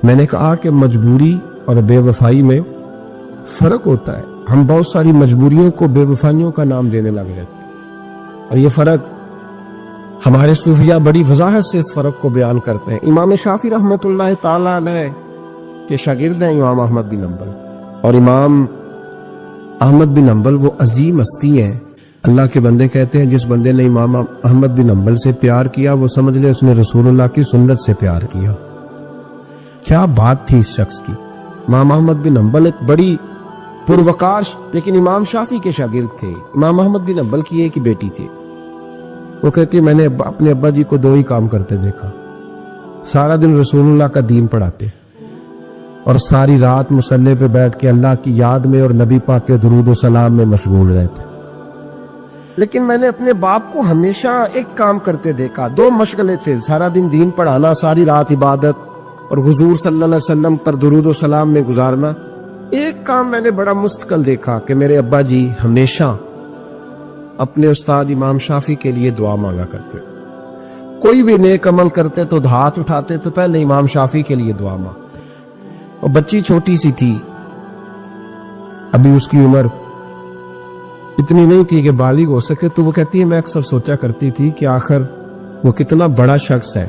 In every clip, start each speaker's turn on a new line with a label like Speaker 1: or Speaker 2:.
Speaker 1: میں نے کہا کہ مجبوری اور بے وفائی میں فرق ہوتا ہے. ہم بہت ساری مجبوریوں کو بے وفائیوں کا نام دینے لگ جاتے ہیں، اور یہ فرق ہمارے صوفیہ بڑی وضاحت سے اس فرق کو بیان کرتے ہیں. امام شافعی رحمۃ اللہ تعالی علیہ کے شاگرد ہیں امام احمد بن حنبل، اور امام احمد بن حنبل وہ عظیم ہستی ہیں. اللہ کے بندے کہتے ہیں جس بندے نے امام احمد بن حنبل سے پیار کیا وہ سمجھ لے اس نے رسول اللہ کی سنت سے پیار کیا. کیا بات تھی اس شخص کی. امام احمد بن حنبل ایک بڑی پروقار لیکن امام شافعی کے شاگرد تھے. امام احمد بن حنبل کی ایک ہی بیٹی تھی. وہ کہتی ہے میں نے اپنے ابا جی کو 2 ہی کام کرتے دیکھا، سارا دن رسول اللہ کا دین پڑھاتے اور ساری رات مصلی پہ بیٹھ کے اللہ کی یاد میں اور نبی پاک کے درود و سلام میں مشغول رہتے. لیکن میں نے اپنے باپ کو ہمیشہ ایک کام کرتے دیکھا، 2 مشغلے تھے، سارا دن دین پڑھانا، ساری رات عبادت اور حضور صلی اللہ علیہ وسلم پر درود و سلام میں گزارنا. ایک کام میں نے بڑا مستقل دیکھا کہ میرے ابا جی ہمیشہ اپنے استاد امام شافعی کے لیے دعا مانگا کرتے. کوئی بھی نیک عمل کرتے تو ہاتھ اٹھاتے تو پہلے امام شافعی کے لیے دعا مانگتے. اور بچی چھوٹی سی تھی، ابھی اس کی عمر اتنی نہیں تھی کہ بالغ ہو سکے، تو وہ کہتی ہے میں اکثر سوچا کرتی تھی کہ آخر وہ کتنا بڑا شخص ہے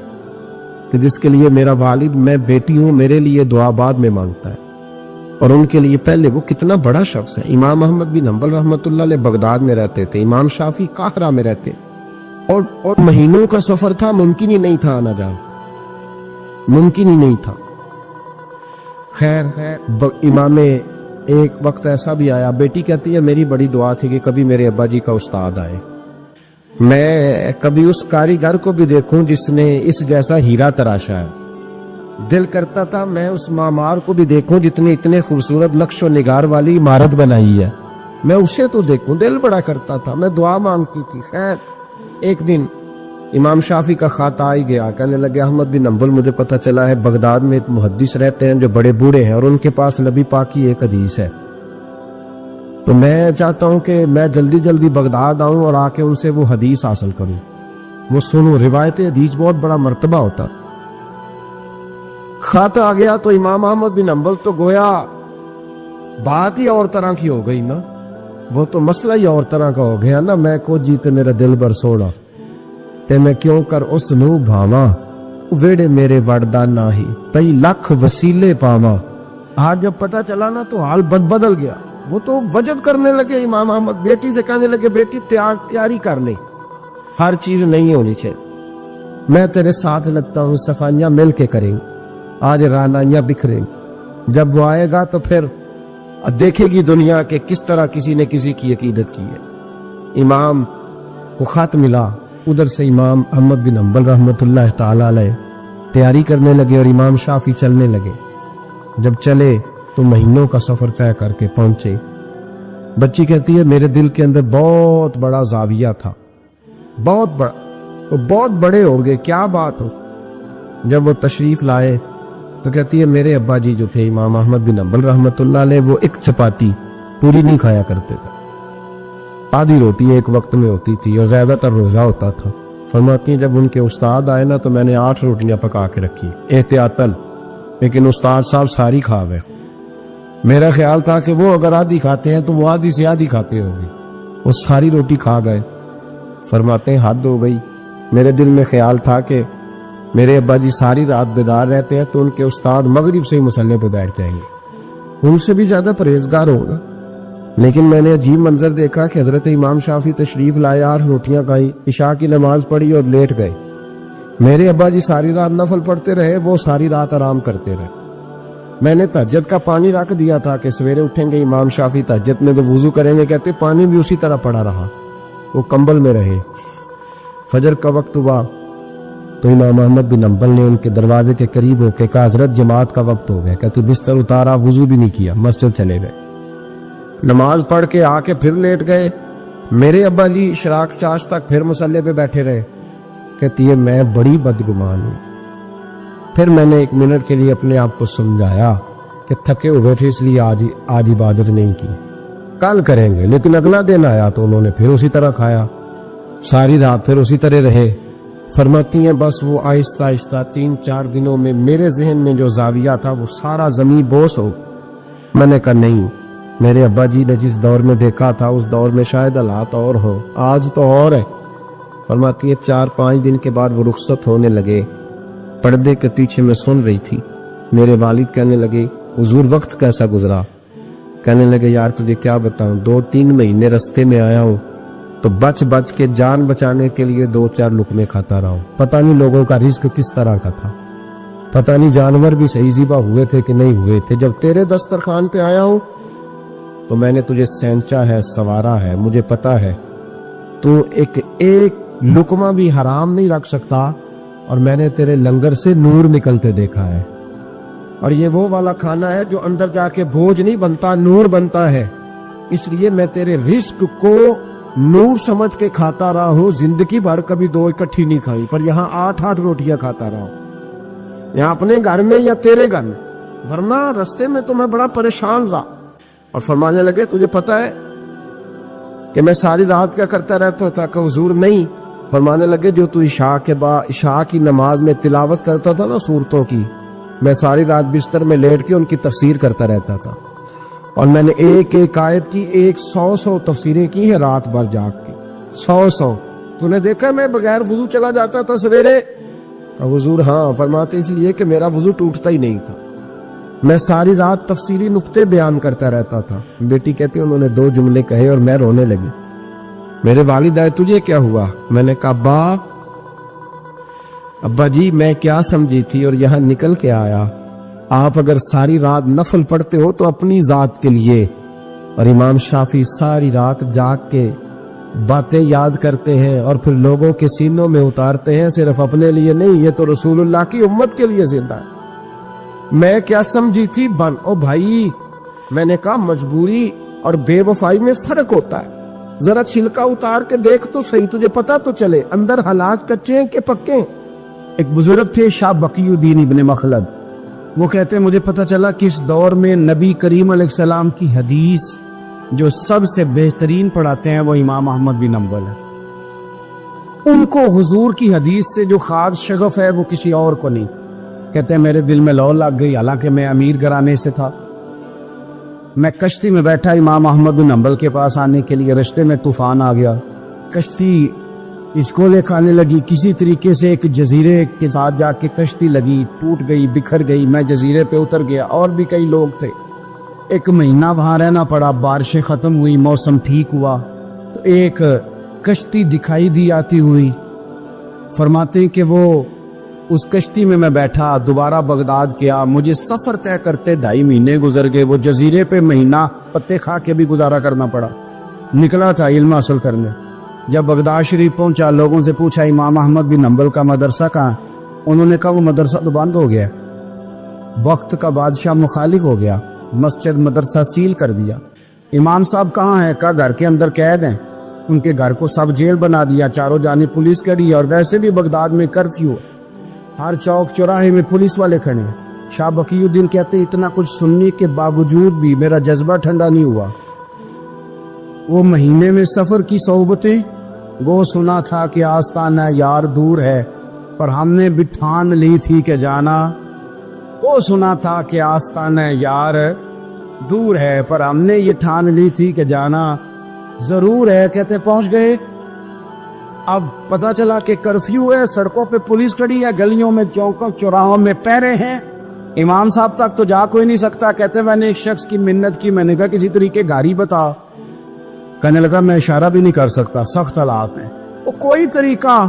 Speaker 1: کہ جس کے لیے میرا والد، میں بیٹی ہوں، میرے لیے دعا بعد میں مانگتا ہے، اور ان کے لیے پہلے وہ کتنا بڑا شخص ہے. امام احمد بن حنبل رحمۃ اللہ علیہ بغداد میں رہتے تھے، امام شافعی قاہرہ میں رہتے، اور مہینوں کا سفر تھا، ممکن ہی نہیں تھا آنا جانا، ممکن ہی نہیں تھا. خیر امام ایک وقت ایسا بھی آیا، بیٹی کہتی ہے میری بڑی دعا تھی کہ کبھی میرے ابا جی کا استاد آئے، میں کبھی اس کاریگر کو بھی دیکھوں جس نے اس جیسا ہیرا تراشا ہے. دل کرتا تھا میں اس معمار کو بھی دیکھوں جس نے اتنے خوبصورت نقش و نگار والی عمارت بنائی ہے، میں اسے تو دیکھوں. دل بڑا کرتا تھا، میں دعا مانگتی تھی. خیر ایک دن امام شافعی کا خط آ ہی گیا، کہنے لگے احمد بن حنبل مجھے پتہ چلا ہے بغداد میں ایک محدث رہتے ہیں جو بڑے بوڑھے ہیں اور ان کے پاس نبی پاک کی ایک حدیث ہے، تو میں چاہتا ہوں کہ میں جلدی جلدی بغداد آؤں اور آ کے ان سے وہ حدیث حاصل کروں، وہ سنوں. روایت حدیث بہت بڑا مرتبہ ہوتا. خط آ گیا تو امام احمد بن حنبل تو گویا بات ہی اور طرح کی ہو گئی نا، وہ تو مسئلہ ہی اور طرح کا ہو گیا نا. میں کو جیتے میرا دل بر سوڑا تے میں کیوں کر اس نو بھاواں، ویڑے میرے وڑدا نہ ہی تئی لکھ وسیلے پاواں. آج جب پتہ چلا نا تو حال بدل گیا. وہ تو وجد کرنے لگے امام احمد، بیٹی سے کہنے لگے بیٹی تیاری کر لیں، ہر چیز نہیں ہونی چاہیے، میں تیرے ساتھ لگتا ہوں، صفائیاں مل کے کریں، آج رانائیاں بکھریں. جب وہ آئے گا تو پھر دیکھے گی دنیا کہ کس طرح کسی نے کسی کی عقیدت کی ہے. امام کو خط ملا، ادھر سے امام احمد بن حنبل رحمۃ اللہ تعالی علیہ تیاری کرنے لگے اور امام شافعی چلنے لگے. جب چلے تو مہینوں کا سفر طے کر کے پہنچے. بچی کہتی ہے میرے دل کے اندر بہت بڑا زاویہ تھا، بہت بڑا، وہ بہت بڑے ہو گئے، کیا بات ہو. جب وہ تشریف لائے تو کہتی ہے میرے ابا جی جو تھے امام احمد بن حنبل رحمۃ اللہ علیہ وہ ایک چپاتی پوری نہیں کھایا کرتے تھے، آدھی روٹی ایک وقت میں ہوتی تھی اور زیادہ تر روزہ ہوتا تھا. فرماتی ہیں جب ان کے استاد آئے نا تو میں نے 8 روٹیاں پکا کے رکھی احتیاطاً، لیکن استاد صاحب ساری کھا گئے. میرا خیال تھا کہ وہ اگر آدھی کھاتے ہیں تو وہ آدھی سے آدھی کھاتے ہوں گے، وہ ساری روٹی کھا گئے. فرماتے ہیں حد ہو گئی، میرے دل میں خیال تھا کہ میرے ابا جی ساری رات بیدار رہتے ہیں تو ان کے استاد مغرب سے ہی مصلی پہ بیٹھ جائیں گے، ان سے بھی زیادہ پرہیزگار ہوگا. لیکن میں نے عجیب منظر دیکھا کہ حضرت امام شافعی تشریف لائے، 8 روٹیاں کھائیں، عشاء کی نماز پڑھی اور لیٹ گئے. میرے ابا جی ساری رات نفل پڑھتے رہے، وہ ساری رات آرام کرتے رہے. میں نے تہجد کا پانی رکھ دیا تھا کہ سویرے اٹھیں گے امام شافعی تہجد میں تو وضو کریں گے، کہتے پانی بھی اسی طرح پڑا رہا، وہ کمبل میں رہے. فجر کا وقت ہوا تو امام احمد بن حنبل نے ان کے دروازے کے قریب ہو کے کہا حضرت جماعت کا وقت ہو گیا. کہتے بستر اتارا، وضو بھی نہیں کیا، مسجد چلے گئے، نماز پڑھ کے آ کے پھر لیٹ گئے. میرے ابا جی اشراق چاش تک پھر مصلی پہ بیٹھے رہے. کہتی ہے میں بڑی بدگمان ہوں. پھر میں نے 1 منٹ کے لیے اپنے آپ کو سمجھایا کہ تھکے ہوئے تھے اس لیے آج عبادت نہیں کی، کل کریں گے. لیکن اگلا دن آیا تو انہوں نے پھر اسی طرح کھایا، ساری رات پھر اسی طرح رہے. فرماتی ہیں بس وہ آہستہ آہستہ 3-4 دنوں میں میرے ذہن میں جو زاویہ تھا وہ سارا زمین بوس ہو. میں نے کہا نہیں، میرے ابا جی نے جس دور میں دیکھا تھا اس دور میں شاید حالات اور ہوں، آج تو اور ہے. فرماتی ہے 4-5 دن کے بعد وہ رخصت ہونے لگے. پردے کے پیچھے میں سن رہی تھی. میرے والد کہنے لگے حضور وقت کیسا گزرا؟ کہنے لگے یار تجھے کیا بتاؤں، 2-3 مہینے رستے میں آیا ہوں تو بچ کے جان بچانے کے لیے 2-4 لقمے کھاتا رہا ہوں. پتہ نہیں لوگوں کا رزق کس طرح کا تھا، پتہ نہیں جانور بھی صحیح ذبح ہوئے تھے کہ نہیں ہوئے تھے. جب تیرے دسترخوان پہ آیا ہوں تو میں نے تجھے سینچا ہے، سوارا ہے. مجھے پتا ہے تو ایک لقمہ بھی حرام نہیں رکھ سکتا، اور میں نے تیرے لنگر سے نور نکلتے دیکھا ہے. اور یہ وہ والا کھانا ہے جو اندر جا کے بوجھ نہیں بنتا، نور بنتا ہے. اس لیے میں تیرے رزق کو نور سمجھ کے کھاتا رہا ہوں. زندگی بھر کبھی 2 اکٹھی نہیں کھائی، پر یہاں 8 روٹیاں کھاتا رہا ہوں، یہاں اپنے گھر میں یا تیرے گھر میں. ورنہ رستے میں تو میں بڑا پریشان تھا. اور فرمانے لگے تجھے پتا ہے کہ میں ساری رات کیا کرتا رہتا تھا؟ کہ حضور نہیں. فرمانے لگے جو تو عشاء کی نماز میں تلاوت کرتا تھا نا سورتوں کی، میں ساری رات بستر میں لیٹ کے ان کی تفسیر کرتا رہتا تھا. اور میں نے ایک آیت کی 100 تفسیریں کی ہیں رات بھر جاگ کے. 100 تو نے دیکھا میں بغیر وضو چلا جاتا تھا سویرے؟ حضور ہاں. فرماتے اس لیے کہ میرا وضو ٹوٹتا ہی نہیں تھا، میں ساری رات تفسیری نقطے بیان کرتا رہتا تھا. بیٹی کہتی انہوں نے 2 جملے کہے اور میں رونے لگی. میرے والد آئے تجھے کیا ہوا؟ میں نے کہا ابا جی میں کیا سمجھی تھی اور یہاں نکل کے آیا. آپ اگر ساری رات نفل پڑھتے ہو تو اپنی ذات کے لیے، اور امام شافعی ساری رات جاگ کے باتیں یاد کرتے ہیں اور پھر لوگوں کے سینوں میں اتارتے ہیں، صرف اپنے لیے نہیں، یہ تو رسول اللہ کی امت کے لیے زندہ ہے. میں کیا سمجھی تھی او بھائی. میں نے کہا مجبوری اور بے وفائی میں فرق ہوتا ہے. ذرا چھلکا اتار کے دیکھ تو صحیح، تجھے پتا تو چلے اندر حالات کچے ہیں کہ پکے. ایک بزرگ تھے شاہ بقی الدین ابن مخلد، وہ کہتے ہیں مجھے پتہ چلا کہ اس دور میں نبی کریم علیہ السلام کی حدیث جو سب سے بہترین پڑھاتے ہیں وہ امام احمد بن حنبل ہے. ان کو حضور کی حدیث سے جو خاص شغف ہے وہ کسی اور کو نہیں. کہتے ہیں میرے دل میں لو لگ گئی، حالانکہ میں امیر گھرانے سے تھا. میں کشتی میں بیٹھا امام احمد بن حنبل کے پاس آنے کے لیے، رستے میں طوفان آ گیا، کشتی اچکولے کھانے لگی. کسی طریقے سے ایک جزیرے کے ساتھ جا کے کشتی لگی، ٹوٹ گئی، بکھر گئی. میں جزیرے پہ اتر گیا، اور بھی کئی لوگ تھے. 1 مہینہ وہاں رہنا پڑا. بارشیں ختم ہوئی، موسم ٹھیک ہوا تو ایک کشتی دکھائی دی آتی ہوئی. فرماتے ہیں کہ وہ اس کشتی میں بیٹھا، دوبارہ بغداد کیا. مجھے سفر طے کرتے 2.5 مہینے گزر گئے. وہ جزیرے پہ مہینہ پتے کھا کے بھی گزارا کرنا پڑا. نکلا تھا علم حاصل کرنے. جب بغداد شریف پہنچا، لوگوں سے پوچھا امام احمد بن حنبل کا مدرسہ کہاں؟ انہوں نے کہا وہ مدرسہ تو بند ہو گیا، وقت کا بادشاہ مخالف ہو گیا، مسجد مدرسہ سیل کر دیا. امام صاحب کہاں ہیں؟ کہا گھر کے اندر قید ہیں. ان کے گھر کو سب جیل بنا دیا، چاروں جانب پولیس کھڑی ہے، اور ویسے بھی بغداد میں کرفیو، ہر چوک چوراہے میں پولیس والے کھڑے ہیں. شاہ بقی الدین کہتے اتنا کچھ سننے کے باوجود بھی میرا جذبہ ٹھنڈا نہیں ہوا. وہ مہینے میں سفر کی صحبتیں، وہ سنا تھا کہ آستانہ یار دور ہے پر ہم نے بھی ٹھان لی تھی کہ جانا. وہ سنا تھا کہ آستانہ یار دور ہے پر ہم نے یہ ٹھان لی تھی کہ جانا ضرور ہے. کہتے پہنچ گئے. اب پتہ چلا کہ کرفیو ہے، سڑکوں پہ پولیس کھڑی ہے، گلیوں میں چوکوں چوراہوں میں پہرے ہیں. امام صاحب تک تو جا کوئی نہیں سکتا. کہتے میں نے ایک شخص کی منت کی، میں نے کہا کسی طریقے گاڑی بتا. کہنے لگا میں اشارہ بھی نہیں کر سکتا، سخت حالات ہیں. وہ کوئی طریقہ.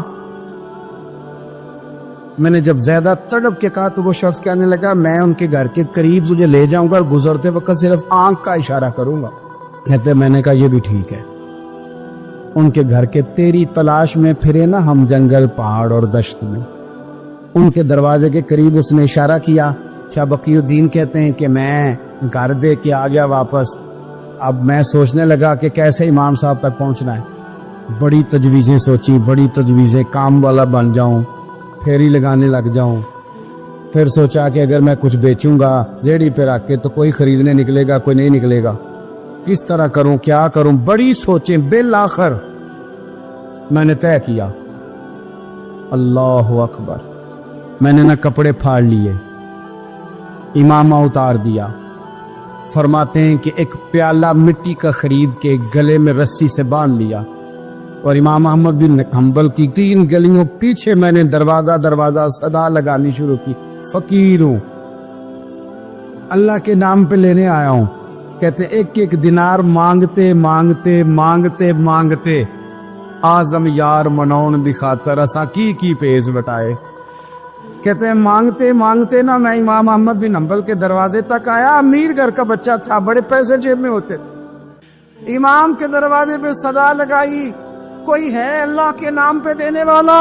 Speaker 1: میں نے جب زیادہ تڑپ کے کہا تو وہ شخص کہنے لگا میں ان کے گھر کے قریب تجھے لے جاؤں گا اور گزرتے وقت صرف آنکھ کا اشارہ کروں گا. کہتے میں نے کہا یہ بھی ٹھیک ہے. ان کے گھر کے تیری تلاش میں پھرے نا ہم جنگل پہاڑ اور دشت میں. ان کے دروازے کے قریب اس نے اشارہ کیا. شاہ بقی الدین کہتے ہیں کہ میں گھر دے کے آ گیا واپس. اب میں سوچنے لگا کہ کیسے امام صاحب تک پہنچنا ہے. بڑی تجویزیں سوچی، بڑی تجویزیں، کام والا بن جاؤں، پھیری لگانے لگ جاؤں. پھر سوچا کہ اگر میں کچھ بیچوں گا ریڑھی پہ رکھ کے تو کوئی خریدنے نکلے گا، کوئی نہیں نکلے گا. کس طرح کروں، کیا کروں، بڑی سوچیں. بالآخر میں نے طے کیا
Speaker 2: اللہ اکبر. میں نے نہ کپڑے پھاڑ لیے، امامہ اتار دیا. فرماتے ہیں کہ ایک پیالہ مٹی کا خرید کے گلے میں رسی سے باندھ لیا، اور امام احمد بن حنبل کی 3 گلیوں پیچھے میں نے دروازہ صدا لگانی شروع کی، فقیر ہوں، اللہ کے نام پہ لینے آیا ہوں. کہتے ایک دینار مانگتے مانگتے مانگتے مانگتے آزم یار منون دی خاطر اساں کی پیز بٹائے. کہتے ہیں مانگتے مانگتے نا میں امام احمد بن حنبل کے دروازے تک آیا. امیر گھر کا بچہ تھا، بڑے پیسے جیب میں ہوتے تھے. امام کے دروازے پہ صدا لگائی، کوئی ہے اللہ کے نام پہ دینے والا؟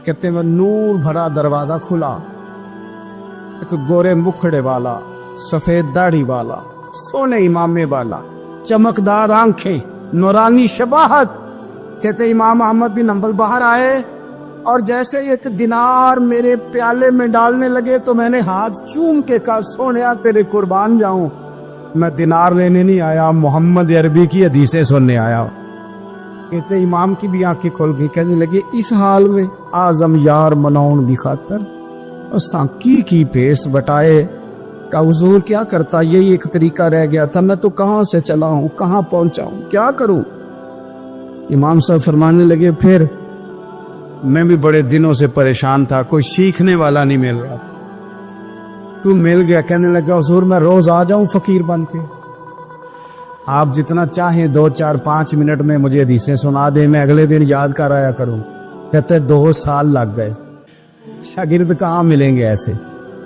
Speaker 2: کہتے ہیں نور بھرا دروازہ کھلا. ایک گورے مکھڑے والا، سفید داڑھی والا، سونے امامے والا، چمکدار آنکھیں، نورانی شباہت. کہتے امام احمد بن حنبل باہر آئے اور جیسے ایک دینار میرے پیالے میں ڈالنے لگے تو میں نے ہاتھ چوم کے کہا سونیا تیرے قربان جاؤں، میں دینار لینے نہیں آیا، محمد عربی کی حدیثیں سننے آیا. کہتے امام کی بھی آنکھیں کھل گئی. کہنے لگے اس حال میں آزم یار منون دی خاطر اساں کی پیس بٹائے. کہ حضور کیا کرتا، یہی ایک طریقہ رہ گیا تھا، میں تو کہاں سے چلا ہوں، کہاں پہنچا ہوں، کیا کروں؟ امام صاحب فرمانے لگے پھر میں بھی بڑے دنوں سے پریشان تھا، کوئی سیکھنے والا نہیں مل رہا، تو مل گیا. کہنے لگا حضور میں روز آ جاؤں فقیر بن کے، آپ جتنا چاہیں 2 4 5 منٹ میں مجھے حدیثیں سنا دیں، میں اگلے دن یاد کر آیا کروں. کہتے 2 سال لگ گئے. شاگرد کہاں ملیں گے ایسے،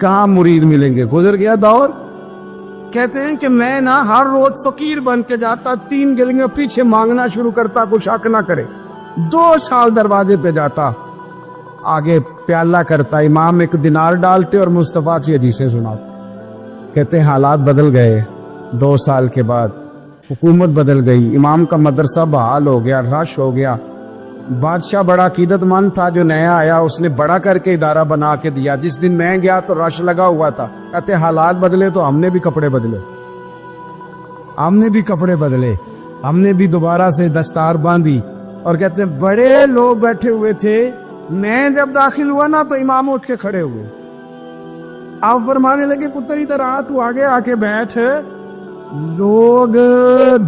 Speaker 2: کہاں مرید ملیں گے، گزر گیا دور. کہتے ہیں کہ میں نا ہر روز فقیر بن کے جاتا، 3 گلیاں پیچھے مانگنا شروع کرتا، کوئی شک نہ کرے. 2 سال دروازے پہ جاتا، آگے پیالہ کرتا، امام ایک دینار ڈالتے اور مصطفیٰ کی حدیثیں سناتے. کہتے ہیں حالات بدل گئے. 2 سال کے بعد حکومت بدل گئی، امام کا مدرسہ بحال ہو گیا، رش ہو گیا. بادشاہ بڑا عقیدت مند تھا، جو نیا آیا اس نے بڑا کر کے ادارہ بنا کے دیا. جس دن میں گیا تو رش لگا ہوا تھا. کہتے حالات بدلے تو ہم نے بھی کپڑے بدلے، ہم نے بھی دوبارہ سے دستار باندھی. اور کہتے ہیں بڑے لوگ بیٹھے ہوئے تھے، میں جب داخل ہوا نا تو امام اٹھ کے کھڑے ہوئے. آپ فرمانے لگے پتر ادھر آ، تو آگے آ کے بیٹھ، لوگ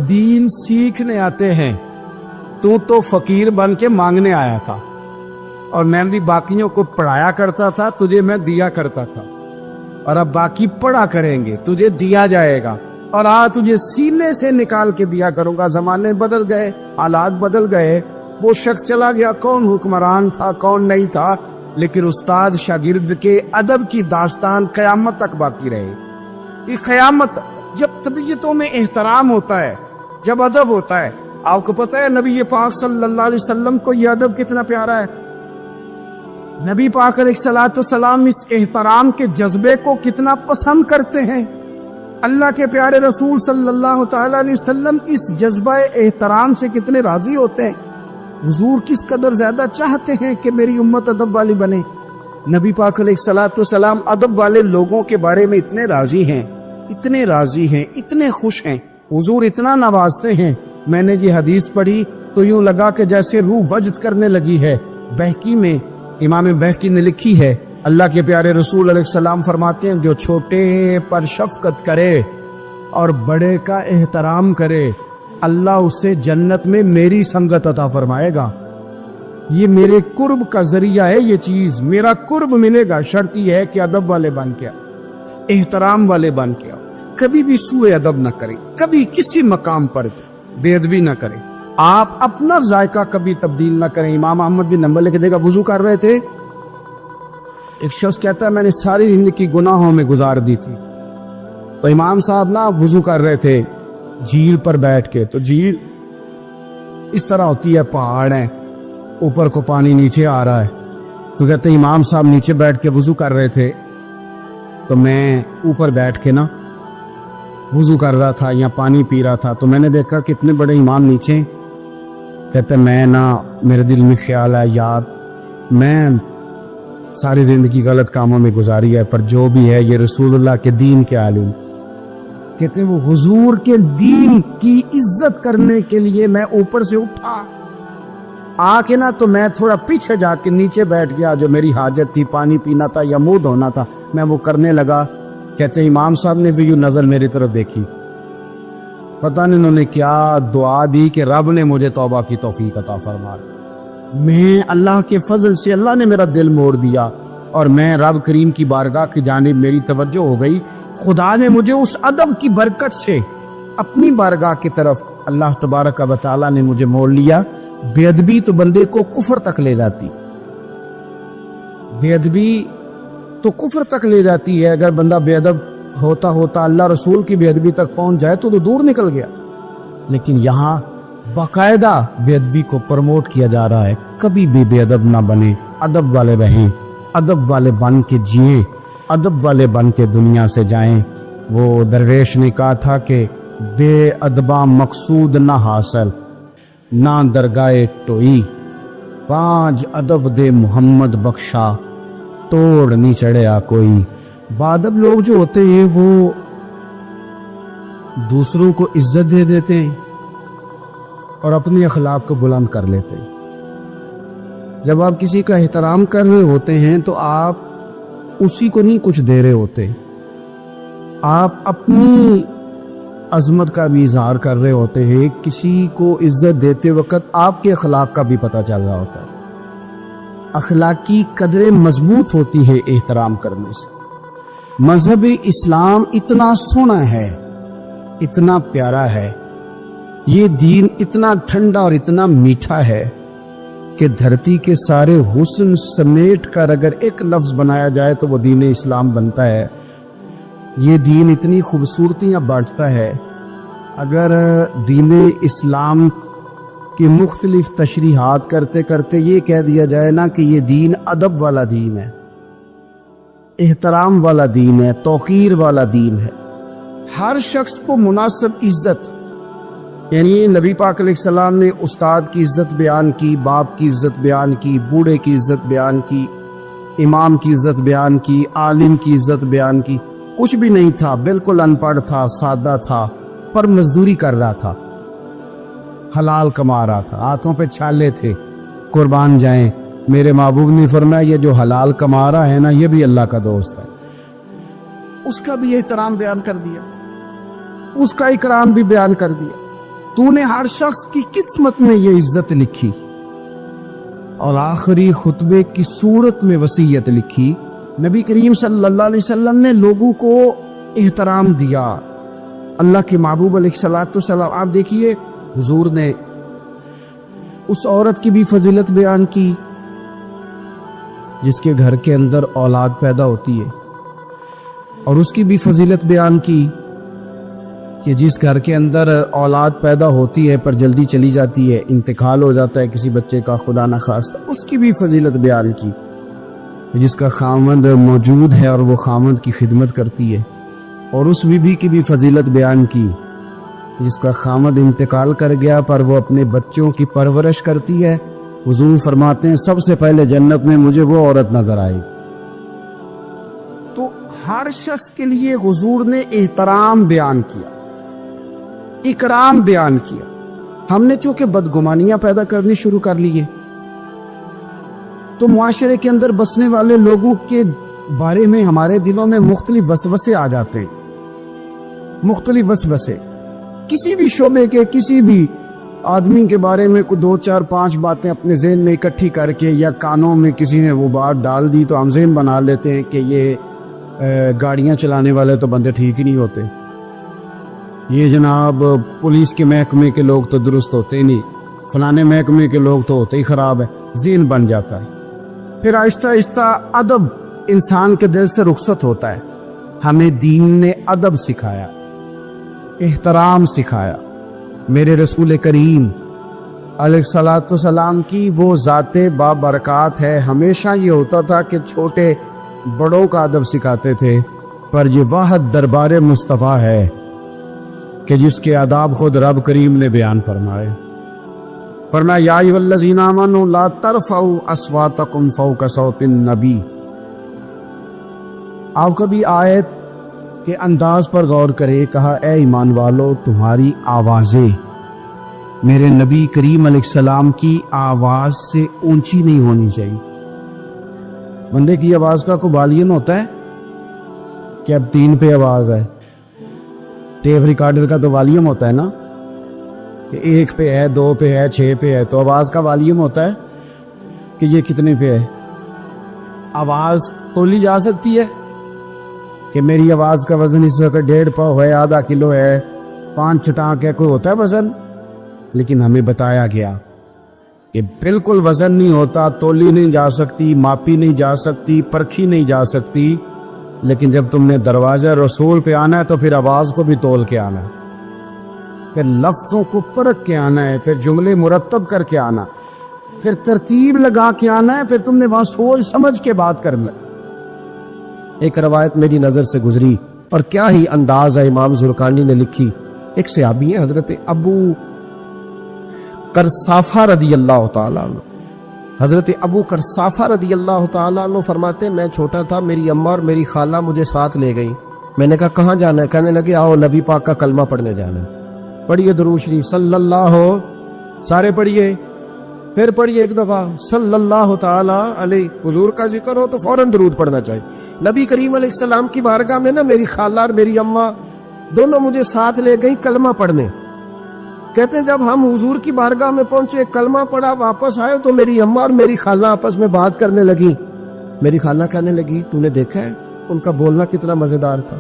Speaker 2: دین سیکھنے آتے ہیں، تو فقیر بن کے مانگنے آیا تھا، اور میں بھی باقیوں کو پڑھایا کرتا تھا، تجھے میں دیا کرتا تھا، اور اب باقی پڑھا کریں گے، تجھے دیا جائے گا، اور تجھے سینے سے نکال کے دیا کروں گا. زمانے بدل گئے، حالات بدل گئے، وہ شخص چلا گیا، کون حکمران تھا کون نہیں تھا، لیکن استاد شاگرد کے ادب کی داستان قیامت تک باقی رہے. یہ قیامت جب طبیعتوں میں احترام ہوتا ہے، جب ادب ہوتا ہے. آپ کو پتہ ہے نبی پاک صلی اللہ علیہ وسلم کو یہ ادب کتنا پیارا ہے. نبی پاک علیہ الصلوۃ والسلام اس احترام کے جذبے کو کتنا پسند کرتے ہیں. اللہ کے پیارے رسول صلی اللہ تعالی علیہ وسلم اس جذبہ احترام سے کتنے راضی ہوتے ہیں. حضور کس قدر زیادہ چاہتے ہیں کہ میری امت ادب والی بنے. نبی پاک علیہ الصلوۃ والسلام ادب والے لوگوں کے بارے میں اتنے راضی ہیں، اتنے راضی ہیں، اتنے خوش ہیں. حضور اتنا نوازتے ہیں. میں نے یہ حدیث پڑھی تو یوں لگا کہ جیسے روح وجد کرنے لگی ہے. بہقی میں امام بہقی نے لکھی ہے، اللہ کے پیارے رسول علیہ السلام فرماتے ہیں جو چھوٹے پر شفقت کرے اور بڑے کا احترام کرے، اللہ اسے جنت میں میری سنگت عطا فرمائے گا. یہ میرے قرب کا ذریعہ ہے، یہ چیز میرا قرب ملے گا. شرط یہ ہے کہ ادب والے بن کے احترام والے بن کے کبھی بھی سوء ادب نہ کریں، کبھی کسی مقام پر بے ادبی نہ کریں. آپ اپنا ذائقہ کبھی تبدیل نہ کریں. امام احمد بن حنبل کے دیکھا وضو کر رہے تھے، ایک شخص کہتا ہے میں نے ساری زندگی گناہوں میں گزار دی تھی. تو امام صاحب نا وضو کر رہے تھے جھیل پر بیٹھ کے. تو جھیل اس طرح ہوتی ہے، پہاڑ ہیں، اوپر کو پانی نیچے آ رہا ہے. تو کہتے ہیں امام صاحب نیچے بیٹھ کے وضو کر رہے تھے، تو میں اوپر بیٹھ کے نا وضو کر رہا تھا یا پانی پی رہا تھا. تو میں نے دیکھا کتنے بڑے امام نیچے. کہتے میں نا میرے دل میں خیال ہے یار میں ساری زندگی غلط کاموں میں گزاری ہے، پر جو بھی ہے یہ رسول اللہ کے دین کے عالم. کہتے ہیں وہ حضور کے دین کی عزت کرنے کے لیے میں اوپر سے اٹھا، آ کے نا تو میں تھوڑا پیچھے جا کے نیچے بیٹھ گیا، جو میری حاجت تھی، پانی پینا تھا یا منہ دھونا تھا، میں وہ کرنے لگا۔ کہتے ہیں امام صاحب نے بھی یوں نظر میری طرف دیکھی، پتہ نہیں انہوں نے کیا دعا دی کہ رب نے مجھے توبہ کی توفیق عطا فرما۔ میں اللہ کے فضل سے اللہ نے میرا دل موڑ دیا اور میں رب کریم کی بارگاہ کی جانب میری توجہ ہو گئی۔ خدا نے مجھے اس ادب کی برکت سے اپنی بارگاہ کی طرف اللہ تبارک و تعالیٰ نے مجھے موڑ لیا۔ بے ادبی تو بندے کو کفر تک لے جاتی، بے ادبی تو کفر تک لے جاتی ہے۔ اگر بندہ بے ادب ہوتا ہوتا اللہ رسول کی بے ادبی تک پہنچ جائے تو دور نکل گیا، لیکن یہاں باقاعدہ بے ادبی کو پروموٹ کیا جا رہا ہے۔ کبھی بھی بے ادب نہ بنے، ادب والے رہیں، ادب والے بن کے جئیں، ادب والے بن کے دنیا سے جائیں۔ وہ درویش نے کہا تھا کہ بے ادباں مقصود نہ حاصل، نہ درگاہ ٹوئی، پانچ ادب دے محمد بخشا، توڑ نہیں چڑھیا کوئی۔ بادب لوگ جو ہوتے ہیں وہ دوسروں کو عزت دے دیتے ہیں اور اپنے اخلاق کو بلند کر لیتے ہیں۔ جب آپ کسی کا احترام کر رہے ہوتے ہیں تو آپ اسی کو نہیں کچھ دے رہے ہوتے، آپ اپنی عظمت کا بھی اظہار کر رہے ہوتے ہیں۔ کسی کو عزت دیتے وقت آپ کے اخلاق کا بھی پتہ چل رہا ہوتا ہے۔ اخلاقی قدریں مضبوط ہوتی ہے احترام کرنے سے۔ مذہب اسلام اتنا سونا ہے، اتنا پیارا ہے، یہ دین اتنا ٹھنڈا اور اتنا میٹھا ہے کہ دھرتی کے سارے حسن سمیٹ کر اگر ایک لفظ بنایا جائے تو وہ دین اسلام بنتا ہے۔ یہ دین اتنی خوبصورتیاں بانٹتا ہے۔ اگر دین اسلام کی مختلف تشریحات کرتے کرتے یہ کہہ دیا جائے نا کہ یہ دین ادب والا دین ہے، احترام والا دین ہے، توقیر والا دین ہے، ہر شخص کو مناسب عزت، یعنی نبی پاک علیہ السلام نے استاد کی عزت بیان کی، باپ کی عزت بیان کی، بوڑھے کی عزت بیان کی، امام کی عزت بیان کی، عالم کی عزت بیان کی۔ کچھ بھی نہیں تھا، بالکل ان پڑھ تھا، سادہ تھا، پر مزدوری کر رہا تھا، حلال کما رہا تھا، ہاتھوں پہ چھالے تھے، قربان جائیں۔ میرے محبوب نے فرمایا یہ جو حلال کما رہا ہے نا یہ بھی اللہ کا دوست ہے۔ اس کا بھی احترام بیان کر دیا، اس کا اکرام بھی بیان کر دیا۔ تو نے ہر شخص کی قسمت میں یہ عزت لکھی اور آخری خطبے کی صورت میں وصیت لکھی۔ نبی کریم صلی اللہ علیہ وسلم نے لوگوں کو احترام دیا۔ اللہ کے محبوب علیہ الصلوۃ والسلام، آپ دیکھیے حضور نے اس عورت کی بھی فضیلت بیان کی جس کے گھر کے اندر اولاد پیدا ہوتی ہے، اور اس کی بھی فضیلت بیان کی کہ جس گھر کے اندر اولاد پیدا ہوتی ہے پر جلدی چلی جاتی ہے، انتقال ہو جاتا ہے کسی بچے کا خدا نخواستہ، اس کی بھی فضیلت بیان کی۔ جس کا خامند موجود ہے اور وہ خامند کی خدمت کرتی ہے، اور اس بیوی کی بھی فضیلت بیان کی جس کا خامند انتقال کر گیا پر وہ اپنے بچوں کی پرورش کرتی ہے۔ حضور فرماتے ہیں سب سے پہلے جنت میں مجھے وہ عورت نظر آئی۔ تو ہر شخص کے لیے حضور نے احترام بیان کیا، اکرام بیان کیا۔ ہم نے چونکہ بدگمانیاں پیدا کرنی شروع کر لی ہیں تو معاشرے کے اندر بسنے والے لوگوں کے بارے میں ہمارے دلوں میں مختلف وسوسے آ جاتے ہیں، مختلف وسوسے۔ کسی بھی شعبے کے کسی بھی آدمی کے بارے میں کوئی 2 4 5 باتیں اپنے ذہن میں اکٹھی کر کے یا کانوں میں کسی نے وہ بات ڈال دی تو ہم ذہن بنا لیتے ہیں کہ یہ گاڑیاں چلانے والے تو بندے ٹھیک ہی نہیں ہوتے، یہ جناب پولیس کے محکمے کے لوگ تو درست ہوتے ہی نہیں، فلانے محکمے کے لوگ تو ہوتے ہی خراب ہے، ذہن بن جاتا ہے۔ پھر آہستہ آہستہ ادب انسان کے دل سے رخصت ہوتا ہے۔ ہمیں دین نے ادب سکھایا، احترام سکھایا۔ میرے رسول کریم علیہ الصلوۃ والسلام کی وہ ذات بابرکات ہے، ہمیشہ یہ ہوتا تھا کہ چھوٹے بڑوں کا ادب سکھاتے تھے، پر یہ واحد دربار مصطفیٰ ہے کہ جس کے آداب خود رب کریم نے بیان فرمائے۔ فرمایا یا ایھا الذین آمنوا لا ترفعوا اصواتکم فوق صوت النبی۔ آپ کبھی آیت کے انداز پر غور کرے، کہا اے ایمان والو تمہاری آوازیں میرے نبی کریم علیہ السلام کی آواز سے اونچی نہیں ہونی چاہیے. بندے کی آواز کا کوئی والیوم ہوتا ہے کہ اب 3 پہ آواز ہے. ٹیپ ریکارڈر کا تو والیوم ہوتا ہے نا کہ 1 پہ ہے، 2 پہ ہے، 6 پہ ہے. تو آواز کا والیوم ہوتا ہے کہ یہ کتنے پہ ہے. آواز تولی جا سکتی ہے کہ میری آواز کا وزن اس وقت 1.5 پاؤ ہے، آدھا کلو ہے، 5 چٹانک ہے، کوئی ہوتا ہے وزن؟ لیکن ہمیں بتایا گیا کہ بالکل وزن نہیں ہوتا، تولی نہیں جا سکتی، ماپی نہیں جا سکتی، پرکھی نہیں جا سکتی. لیکن جب تم نے دروازہ رسول پہ آنا ہے تو پھر آواز کو بھی تول کے آنا ہے، پھر لفظوں کو پرکھ کے آنا ہے، پھر جملے مرتب کر کے آنا، پھر ترتیب لگا کے آنا ہے، پھر تم نے وہاں سوچ سمجھ کے بات کرنا.
Speaker 1: ایک روایت میری نظر سے گزری اور کیا ہی انداز ہے، امام زرقانی نے لکھی. ایک صحابی ہیں حضرت ابو قرصافہ رضی اللہ تعالیٰ عنہ. حضرت ابو قرصافہ رضی اللہ تعالیٰ عنہ فرماتے میں چھوٹا تھا، میری اماں اور میری خالہ مجھے ساتھ لے گئی. میں نے کہا کہاں جانا ہے؟ کہنے لگے آؤ نبی پاک کا کلمہ پڑھنے جانا ہے. پڑھیے درود شریف صلی اللہ، سارے پڑھیے، پھر پڑھیے ایک دفعہ صلی اللہ تعالی علیہ. حضور کا ذکر ہو تو فوراً درود پڑھنا چاہیے. نبی کریم علیہ السلام کی بارگاہ میں نا میری خالہ اور میری اماں دونوں مجھے ساتھ لے گئی کلمہ پڑھنے. کہتے ہیں جب ہم حضور کی بارگاہ میں پہنچے، کلمہ پڑھا، واپس آئے تو میری اماں اور میری خالہ آپس میں بات کرنے لگی. میری خالہ کہنے لگی تو نے دیکھا ہے ان کا بولنا کتنا مزیدار تھا.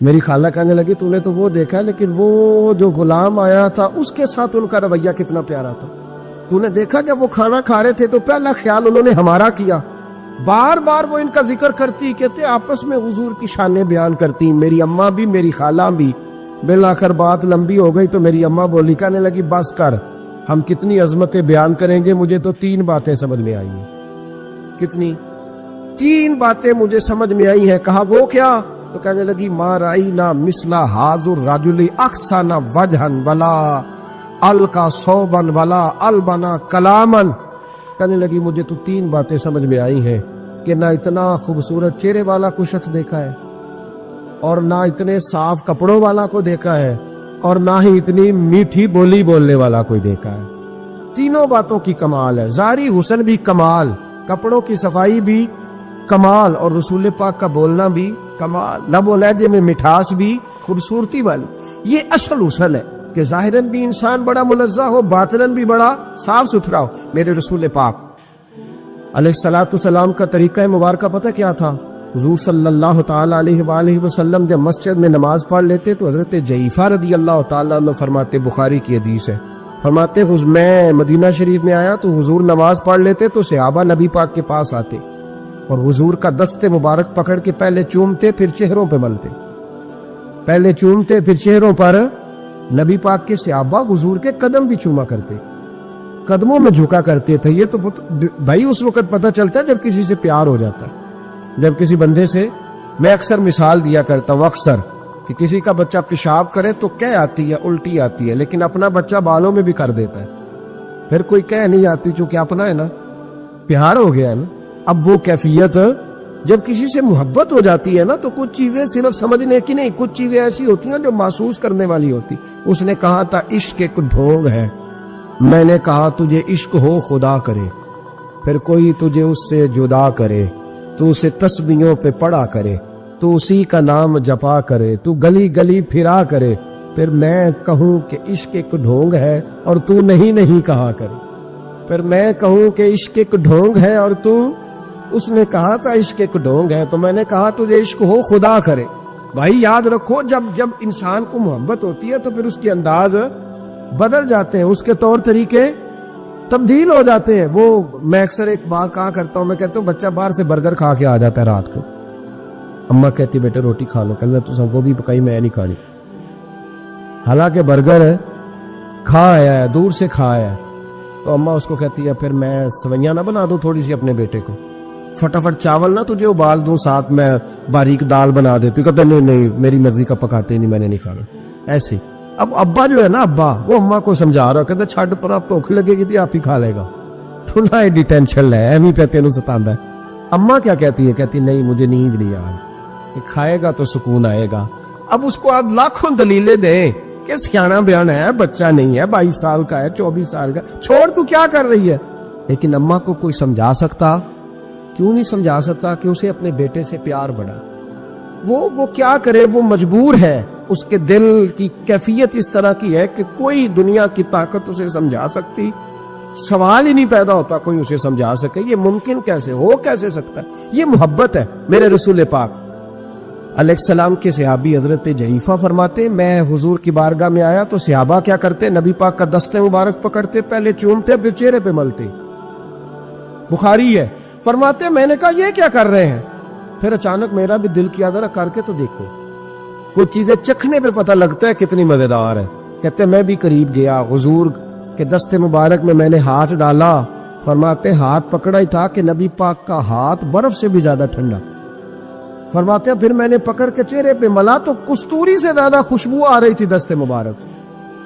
Speaker 1: میری خالہ کہنے لگی تو نے تو وہ دیکھا ہے لیکن وہ جو غلام آیا تھا اس کے ساتھ ان کا رویہ کتنا پیارا تھا. تو نے دیکھا کہ وہ کھانا کھا رہے تھے تو پہلا خیال انہوں نے ہمارا کیا. بار بار وہ ان کا ذکر کرتی، کہتے آپس میں حضور کی شانیں بیان کرتی، میری اماں بھی میری خالہ بھی. بالآخر بات لمبی ہو گئی تو میری اماں بولی، کہنے لگی بس کر، ہم کتنی عظمتیں بیان کریں گے، مجھے تو 3 باتیں سمجھ میں آئی ہیں. کتنی؟ 3 باتیں مجھے سمجھ میں آئی ہیں. کہا وہ کیا؟ تو کہنے لگی ما رأینا مثل حاضر الرجل احسن وجہا ولا القا صوبا ولا البنا کلاما. کہنے لگی مجھے تو 3 باتیں سمجھ میں آئی ہیں کہ نہ اتنا خوبصورت چہرے والا کوئی شخص دیکھا ہے، اور نہ اتنے صاف کپڑوں والا کو دیکھا ہے، اور نہ ہی اتنی میٹھی بولی بولنے والا کوئی دیکھا ہے. تینوں باتوں کی کمال ہے. ظاہری حسن بھی کمال، کپڑوں کی صفائی بھی کمال، اور رسول پاک کا بولنا بھی کمال، لب و لہجے میں مٹھاس بھی خوبصورتی والی. یہ اصل حسن ہے کہ ظاہراً بھی انسان بڑا منزہ ہو، باطناً بھی بڑا صاف ستھرا ہو. میرے رسول پاک علیہ الصلوۃ والسلام کا طریقہ مبارکہ پتہ کیا تھا؟ حضور صلی اللہ تعالی علیہ وآلہ وسلم جب مسجد میں نماز پڑھ لیتے تو حضرت جعفر رضی اللہ تعالیٰ عنہ فرماتے، بخاری کی حدیث ہے، فرماتے میں مدینہ شریف میں آیا تو حضور نماز پڑھ لیتے تو صحابہ نبی پاک کے پاس آتے اور حضور کا دست مبارک پکڑ کے پہلے چومتے پھر چہروں پہ ملتے، پہلے چومتے پھر چہروں پر. نبی پاک کے صحابہ حضور کے قدم بھی چوما کرتے، قدموں میں جھکا کرتے تھے. یہ تو بھائی اس وقت پتہ چلتا ہے جب کسی سے پیار ہو جاتا ہے. جب کسی بندے سے، میں اکثر مثال دیا کرتا ہوں اکثر کہ کسی کا بچہ پیشاب کرے تو کہہ آتی ہے، الٹی آتی ہے، لیکن اپنا بچہ بالوں میں بھی کر دیتا ہے، پھر کوئی کہہ نہیں آتی چونکہ اپنا ہے نا، پیار ہو گیا ہے نا. اب وہ کیفیت جب کسی سے محبت ہو جاتی ہے نا تو کچھ چیزیں صرف سمجھنے کی نہیں، کچھ چیزیں ایسی ہوتی ہیں جو محسوس کرنے والی ہوتی. اس نے کہا تھا عشق ایک ڈھونگ ہے، میں نے کہا تجھے عشق ہو خدا کرے، پھر کوئی تجھے اس سے جدا کرے، تو اسے تسبیحوں پہ پڑا کرے، تو اسی کا نام جپا کرے، تو گلی گلی پھرا کرے، پھر میں کہوں کہ عشق ایک ڈھونگ ہے اور تو نہیں کہا کرے، پھر میں کہوں کہ عشق ایک ڈھونگ ہے اور تو. اس نے کہا تھا عشق ایک ڈھونگ ہے تو میں نے کہا تجھے عشق ہو خدا کرے. بھائی یاد رکھو جب انسان کو محبت ہوتی ہے تو پھر اس کے انداز بدل جاتے ہیں، اس کے طور طریقے تبدیل ہو جاتے ہیں. وہ میں اکثر ایک بات کہا کرتا ہوں، میں کہتا ہوں بچہ باہر سے برگر کھا کے آ جاتا ہے رات کو، اماں کہتی بیٹے روٹی کھا لو، کہنا تو سب کو بھی پکائی میں نہیں کھانی، حالانکہ برگر کھا آیا ہے، دور سے کھا آیا ہے. تو اماں اس کو کہتی ہے پھر میں سوئیاں نہ بنا دوں تھوڑی سی اپنے بیٹے کو، فٹافٹ چاول نہ تجھے ابال دوں، ساتھ میں باریک دال بنا دیتی. کہتا نہیں میری مرضی کا پکاتے نہیں، میں نے نہیں کھانا. ایسے اب ابا جو ہے نا، ابا وہ اماں کو سمجھا رہا، کہتا چھڈ پر آپ بھوک لگے گی تھی آپ ہی کھا لے گا، تو نہ ایڈی ٹینشن ہے ایویں پہ تینوں ستاندا ہے. اماں کیا کہتی ہے؟ کہتی نہیں مجھے نیند نہیں آ رہی، کھائے گا تو سکون آئے گا. اب اس کو آپ لاکھوں دلیلیں دیں کہ کہ سیانا بیانا ہے, بچہ نہیں ہے, 22 سال کا ہے, 24 سال کا, چھوڑ تو کیا کر رہی ہے. لیکن اماں کو کوئی سمجھا سکتا؟ کیوں نہیں سمجھا سکتا کہ اسے اپنے بیٹے سے پیار بڑھا. وہ کیا کرے, وہ مجبور ہے. اس کے دل کی کیفیت اس طرح کی ہے کہ کوئی دنیا کی طاقت اسے سمجھا سکتی, سوال ہی نہیں پیدا ہوتا کوئی اسے سمجھا سکے. یہ ممکن کیسے ہو, کیسے سکتا ہے؟ یہ محبت ہے. میرے رسول پاک علیہ السلام کے صحابی حضرت جعفہ فرماتے, میں حضور کی بارگاہ میں آیا تو صحابہ کیا کرتے, نبی پاک کا دست مبارک پکڑتے, پہلے چومتے پھر چہرے پہ ملتے. بخاری ہے. فرماتے میں نے کہا یہ کیا کر رہے ہیں؟ پھر اچانک میرا بھی دل کیا ذرا کر کے تو دیکھو. کچھ چیزیں چکھنے پہ پتہ لگتا ہے کتنی مزیدار ہے. کہتے میں بھی قریب گیا, حضور کے دست مبارک میں نے ہاتھ ڈالا. فرماتے ہاتھ پکڑا ہی تھا کہ نبی پاک کا ہاتھ برف سے بھی زیادہ ٹھنڈا. فرماتے پھر میں نے پکڑ کے چہرے پہ ملا تو کستوری سے زیادہ خوشبو آ رہی تھی دست مبارک.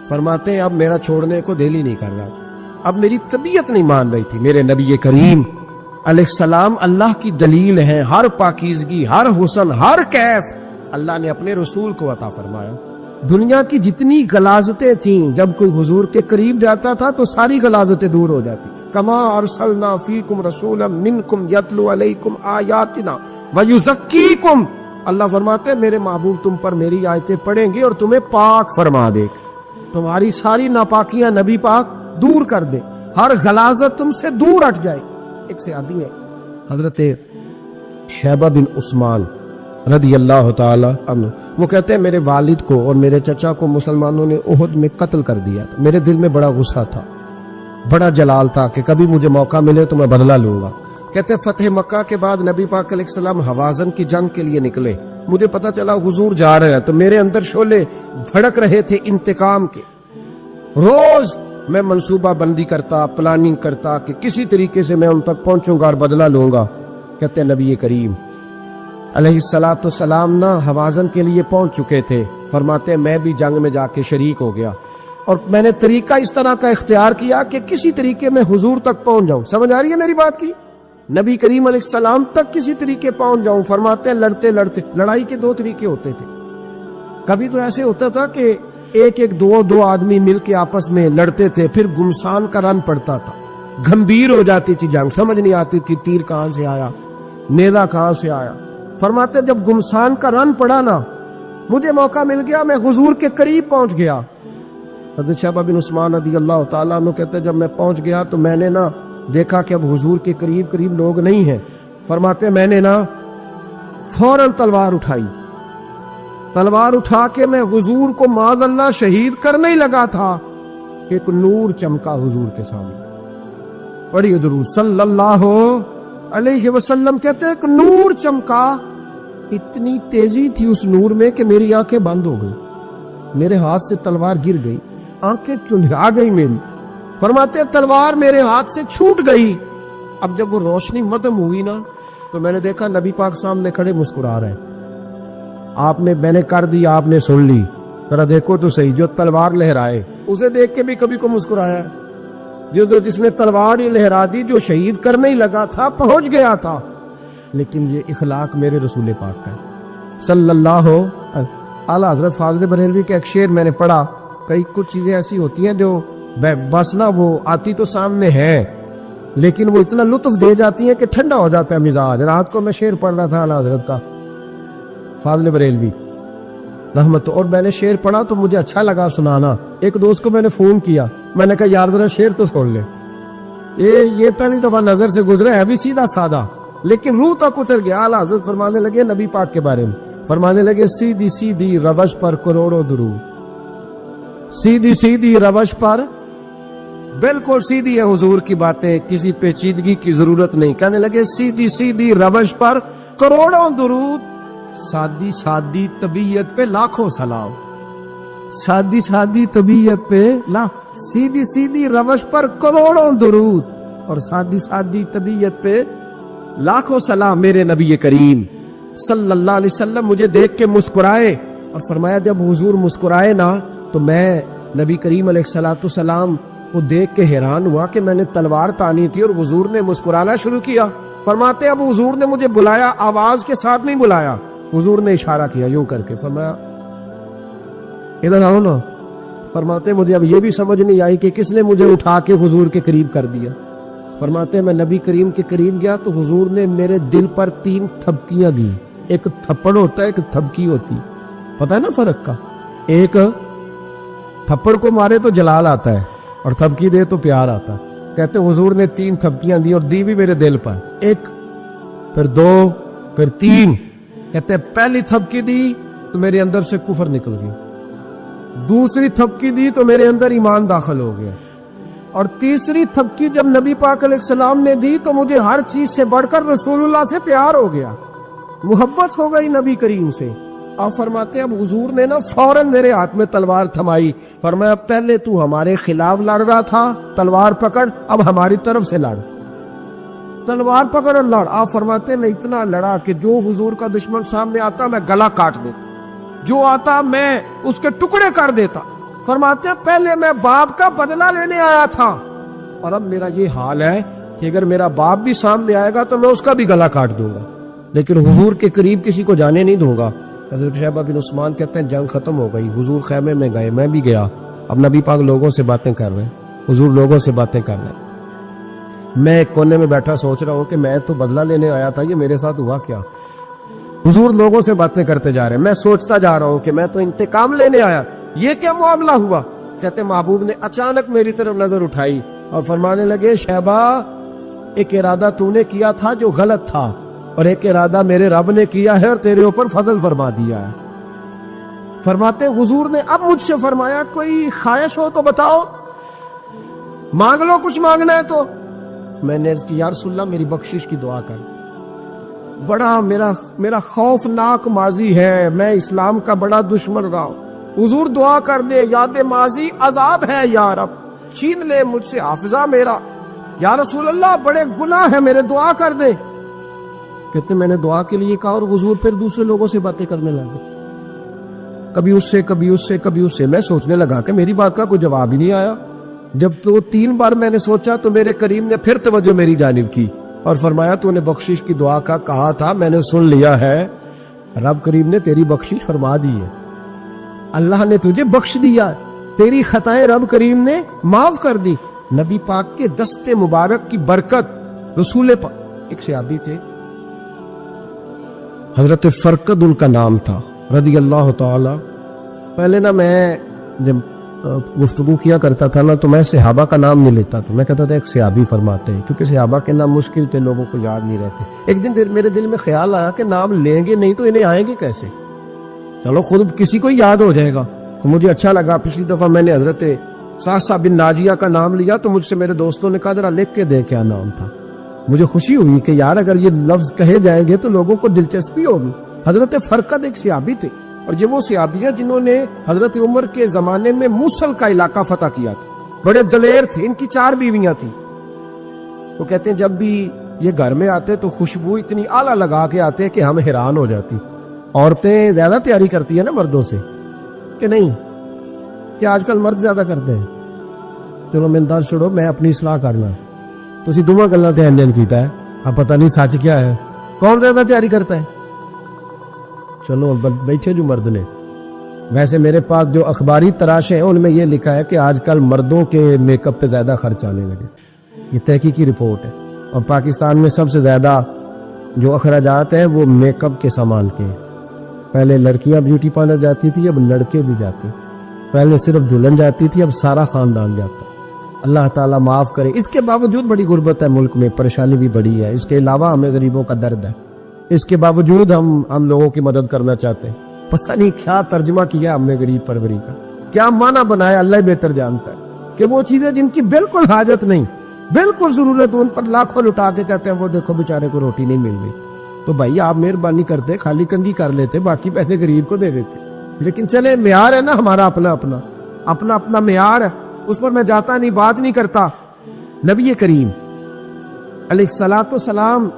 Speaker 1: فرماتے اب میرا چھوڑنے کو دل ہی نہیں کر رہا تھا, اب میری طبیعت نہیں مان رہی تھی. میرے نبی کریم علیہ السلام اللہ کی دلیل ہیں. ہر پاکیزگی, ہر حسن, ہر کیف اللہ نے اپنے رسول کو عطا فرمایا. دنیا کی جتنی غلاظتیں تھیں, جب کوئی حضور کے قریب جاتا تھا تو ساری غلاظتیں دور ہو جاتی. کما ارسلنا فیکم رسولا منکم یتلو علیکم آیاتنا ویزکیکم. اللہ فرماتے ہیں میرے محبوب تم پر میری آیتیں پڑھیں گے اور تمہیں پاک فرما دے گا. تمہاری ساری ناپاکیاں نبی پاک دور کر دے, ہر غلاظت تم سے دور ہٹ جائے. ایک صحابی ہے حضرت شیبہ بن عثمان رضی اللہ تعالی عنہ, وہ کہتے ہیں میرے والد کو اور میرے چچا کو مسلمانوں نے احد میں قتل کر دیا. میرے دل میں بڑا غصہ تھا, بڑا جلال تھا کہ کبھی مجھے موقع ملے تو میں بدلہ لوں گا. کہتے ہیں فتح مکہ کے بعد نبی پاک علیہ السلام حوازن کی جنگ کے لیے نکلے. مجھے پتا چلا حضور جا رہے ہیں تو میرے اندر شعلے بھڑک رہے تھے انتقام کے. روز میں منصوبہ بندی کرتا, پلاننگ کرتا کہ کسی طریقے سے میں ان تک پہنچوں گا اور بدلہ لوں گا. کہتے ہیں نبی کریم علیہ السلام نہ حوازن کے لیے پہنچ چکے تھے. فرماتے ہیں میں بھی جنگ میں جا کے شریک ہو گیا اور میں نے طریقہ اس طرح کا اختیار کیا کہ کسی طریقے میں حضور تک پہنچ جاؤں. سمجھ آ رہی ہے میری بات کی؟ نبی کریم علیہ السلام تک کسی طریقے پہنچ جاؤں. فرماتے ہیں لڑتے لڑتے, لڑائی کے 2 طریقے ہوتے تھے. کبھی تو ایسے ہوتا تھا کہ ایک دو آدمی مل کے آپس میں لڑتے تھے, پھر گمسان کا رن پڑتا تھا, گھمبیر ہو جاتی تھی جنگ, سمجھ نہیں آتی تھی تیر کہاں سے آیا, نیزہ کہاں سے آیا. فرماتے جب گمسان کا رن پڑا نا, مجھے موقع مل گیا, میں حضور کے قریب پہنچ گیا. حضرت شیبہ بن عثمان رضی اللہ تعالیٰ عنہ کہتے جب میں پہنچ گیا تو میں نے نا دیکھا کہ اب حضور کے قریب لوگ نہیں ہیں. فرماتے میں نے نا فوراً تلوار اٹھائی, تلوار اٹھا کے میں حضور کو معاذ اللہ شہید کرنے ہی لگا تھا کہ ایک نور چمکا حضور کے سامنے. پڑھیے درود صلی اللہ علیہ وسلم. کہتے ایک نور چمکا, اتنی تیزی تھی اس نور میں کہ میری آنکھیں بند ہو گئی, میرے ہاتھ سے تلوار گر گئی, آنکھیں چندھا گئی میری. فرماتے تلوار میرے ہاتھ سے چھوٹ گئی. اب جب وہ روشنی مدم ہوئی نا تو میں نے دیکھا نبی پاک سامنے کھڑے مسکرا رہے ہیں. میں نے کر دی, آپ نے سن لی, ذرا دیکھو تو صحیح, جو تلوار لہرائے اسے دیکھ کے بھی کبھی کو مسکرایا, جس نے تلوار ہی لہرا دی, جو شہید کرنے ہی لگا تھا, پہنچ گیا تھا. لیکن یہ اخلاق میرے رسول پاک کا ہے صلی اللہ. اعلیٰ حضرت فاضل بریلوی کا ایک شعر میں نے پڑھا, کچھ چیزیں ایسی ہوتی ہیں جو بس نا وہ آتی تو سامنے ہے لیکن وہ اتنا لطف دے جاتی ہیں کہ ٹھنڈا ہو جاتا ہے مزاج. رات کو میں شعر پڑھ رہا تھا اعلیٰ حضرت کا فاضل بریلوی رحمت, اور میں نے شعر پڑھا تو مجھے اچھا لگا سنانا. ایک دوست کو میں نے فون کیا, میں نے کہا یار ذرا شعر تو سن لے. یہ پہلی دفعہ نظر سے گزرا ہے, ابھی سیدھا سادہ لیکن روح تک اتر گیا. اعلیٰ حضرت فرمانے لگے نبی پاک کے بارے میں, فرمانے لگے سیدھی سیدھی روش پر کروڑوں درود, سیدھی سیدھی روش پر, بالکل سیدھی ہے حضور کی باتیں, کسی پیچیدگی کی ضرورت نہیں. کہنے لگے سیدھی سیدھی روش پر کروڑوں درود, سادی سادی طبیعت پہ لاکھوں سلام. سادی سادی طبیعت پہ سیدھی سیدھی روش پر کروڑوں درود اور سادی سادی طبیعت پہ لاکھوں سلام. میرے نبی کریم صلی اللہ علیہ وسلم مجھے دیکھ کے مسکرائے اور فرمایا جب حضور مسکرائے نا تو میں نبی کریم علیہ السلام کو دیکھ کے حیران ہوا کہ میں نے تلوار تانی تھی اور حضور نے مسکرانا شروع کیا. فرماتے اب حضور نے مجھے بلایا, آواز کے ساتھ نہیں بلایا, حضور نے اشارہ کیا یوں کر کے, فرمایا ادھر آؤ نا. فرماتے مجھے اب یہ بھی سمجھ نہیں آئی کہ کس نے مجھے اٹھا کے حضور کے قریب کر دیا. فرماتے میں نبی کریم کے قریب گیا تو حضور نے میرے دل پر 3 تھپکیاں دی. ایک تھپڑ ہوتا ہے, ایک تھپکی ہوتی, پتہ ہے نا فرق کا. ایک تھپڑ کو مارے تو جلال آتا ہے اور تھپکی دے تو پیار آتا ہے. کہتے حضور نے 3 تھپکیاں دی اور دی بھی میرے دل پر, 1 پھر 2 پھر 3. کہتے پہلی تھپکی دی تو میرے اندر سے کفر نکل گئی, دوسری تھپکی دی تو میرے اندر ایمان داخل ہو گیا, اور تیسری تھپکی جب نبی پاک علیہ السلام نے دی تو مجھے ہر چیز سے بڑھ کر رسول اللہ سے پیار ہو گیا, محبت ہو گئی نبی کریم سے. آپ فرماتے اب حضور نے نا فوراً میرے ہاتھ میں تلوار تھمائی. فرمایا پہلے تو ہمارے خلاف لڑ رہا تھا, تلوار پکڑ, اب ہماری طرف سے لڑ, تلوار پکڑ اور لڑ. آپ فرماتے میں اتنا لڑا کہ جو حضور کا دشمن سامنے آتا میں گلا کاٹ دیتا, جو آتا میں اس کے ٹکڑے کر دیتا. فرماتے ہیں پہلے میں باپ کا بدلہ لینے آیا تھا اور اب میرا یہ حال ہے کہ اگر میرا باپ بھی سامنے آئے گا تو میں اس کا بھی گلا کاٹ دوں گا, لیکن حضور کے قریب کسی کو جانے نہیں دوں گا. حضرت شیبہ بن عثمان کہتے ہیں جنگ ختم ہو گئی, حضور خیمے میں گئے, میں بھی گیا. اب نبی پاک لوگوں سے باتیں کر رہے ہیں, حضور لوگوں سے باتیں کر رہے ہیں. میں ایک کونے میں بیٹھا سوچ رہا ہوں کہ میں تو بدلہ لینے آیا تھا, یہ میرے ساتھ ہوا کیا. حضور لوگوں سے باتیں کرتے جا رہے ہیں, میں سوچتا جا رہا ہوں کہ میں تو انتقام لینے آیا, یہ کیا معاملہ ہوا. کہتے محبوب نے اچانک میری طرف نظر اٹھائی اور فرمانے لگے شیبہ ایک ارادہ تو نے کیا تھا جو غلط تھا, اور ایک ارادہ میرے رب نے کیا ہے اور تیرے اوپر فضل فرما دیا ہے. فرماتے حضور نے اب مجھ سے فرمایا کوئی خواہش ہو تو بتاؤ, مانگ لو کچھ مانگنا ہے تو. میں نے عرض کی یا رسول اللہ میری بخشش کی دعا کر, بڑا میرا خوفناک ماضی ہے, میں اسلام کا بڑا دشمن رہا ہوں. حضور دعا کر دے, یاد ماضی عذاب ہے یا رب, چھین لے مجھ سے حافظہ میرا. یا رسول اللہ بڑے گناہ ہیں میرے, دعا کر دے. کہتے میں نے دعا کے لیے کہا اور حضور پھر دوسرے لوگوں سے باتیں کرنے لگے, کبھی اس سے کبھی اس سے کبھی اس سے. میں سوچنے لگا کہ میری بات کا کوئی جواب ہی نہیں آیا. جب تو 3 بار میں نے سوچا تو میرے کریم نے پھر توجہ میری جانب کی اور فرمایا تو نے بخشش کی دعا کا کہا تھا, میں نے سن لیا ہے, رب کریم نے تیری بخشش فرما دی ہے, اللہ نے تجھے بخش دیا, تیری خطائیں رب کریم نے معاف کر دی. نبی پاک کے دست مبارک کی برکت. رسول پاک ایک صحابی تھے حضرت فرقد ان کا نام تھا رضی اللہ تعالی. پہلے نا میں جب گفتگو کیا کرتا تھا نا تو میں صحابہ کا نام نہیں لیتا تھا, میں کہتا تھا ایک صحابی فرماتے ہیں, کیونکہ صحابہ کے نام مشکل تھے, لوگوں کو یاد نہیں رہتے. ایک دن میرے دل میں خیال آیا کہ نام لیں گے نہیں تو انہیں آئیں گے کیسے, چلو خود کسی کو یاد ہو جائے گا. تو مجھے اچھا لگا, پچھلی دفعہ میں نے حضرت ساسا بن ناجیہ کا نام لیا تو مجھ سے میرے دوستوں نے کہا ذرا لکھ کے دے کیا نام تھا. مجھے خوشی ہوئی کہ یار اگر یہ لفظ کہے جائیں گے تو لوگوں کو دلچسپی ہوگی. حضرت فرقد ایک صحابی تھے, اور یہ وہ صحابی ہیں جنہوں نے حضرت عمر کے زمانے میں موصل کا علاقہ فتح کیا تھا. بڑے دلیر تھے, ان کی 4 بیویاں تھیں. تو کہتے ہیں جب بھی یہ گھر میں آتے تو خوشبو اتنی اعلیٰ لگا کے آتے کہ ہم حیران ہو جاتی. عورتیں زیادہ تیاری کرتی ہیں نا مردوں سے کہ نہیں, کہ آج کل مرد زیادہ کرتے ہیں. چلو میں انداز چھوڑو, میں اپنی اصلاح کرنا, تو دونوں گلاں تے انجن کیتا ہے, اب پتہ نہیں سچ کیا ہے, کون زیادہ تیاری کرتا ہے. چلو بیٹھے جو مرد نے, ویسے میرے پاس جو اخباری تراشے ہیں ان میں یہ لکھا ہے کہ آج کل مردوں کے میک اپ پہ زیادہ خرچ آنے لگے. یہ تحقیقی رپورٹ ہے, اور پاکستان میں سب سے زیادہ جو اخراجات ہیں وہ میک اپ کے سامان کے. پہلے لڑکیاں بیوٹی پارلر جاتی تھی, اب لڑکے بھی جاتے. پہلے صرف دلہن جاتی تھی, اب سارا خاندان جاتا. اللہ تعالیٰ معاف کرے. اس کے باوجود بڑی غربت ہے ملک میں, پریشانی بھی بڑی ہے. اس کے علاوہ ہمیں غریبوں کا درد ہے, اس کے باوجود ہم لوگوں کی مدد کرنا چاہتے ہیں. پتہ نہیں کیا ترجمہ کیا ہم نے غریب پروری کا, کیا معنی بنایا, اللہ ہی بہتر جانتا ہے. کہ وہ چیزیں جن کی بالکل حاجت نہیں, بالکل ضرورت, ان پر لاکھوں لٹا کے کہتے ہیں وہ دیکھو بیچارے کو روٹی نہیں مل رہی. تو بھائی آپ مہربانی کرتے, خالی کندھی کر لیتے, باقی پیسے غریب کو دے دیتے. لیکن چلے معیار ہے نا ہمارا اپنا معیار ہے, اس پر میں جاتا نہیں, بات نہیں کرتا. نبی کریم علیہ الصلوۃ والسلام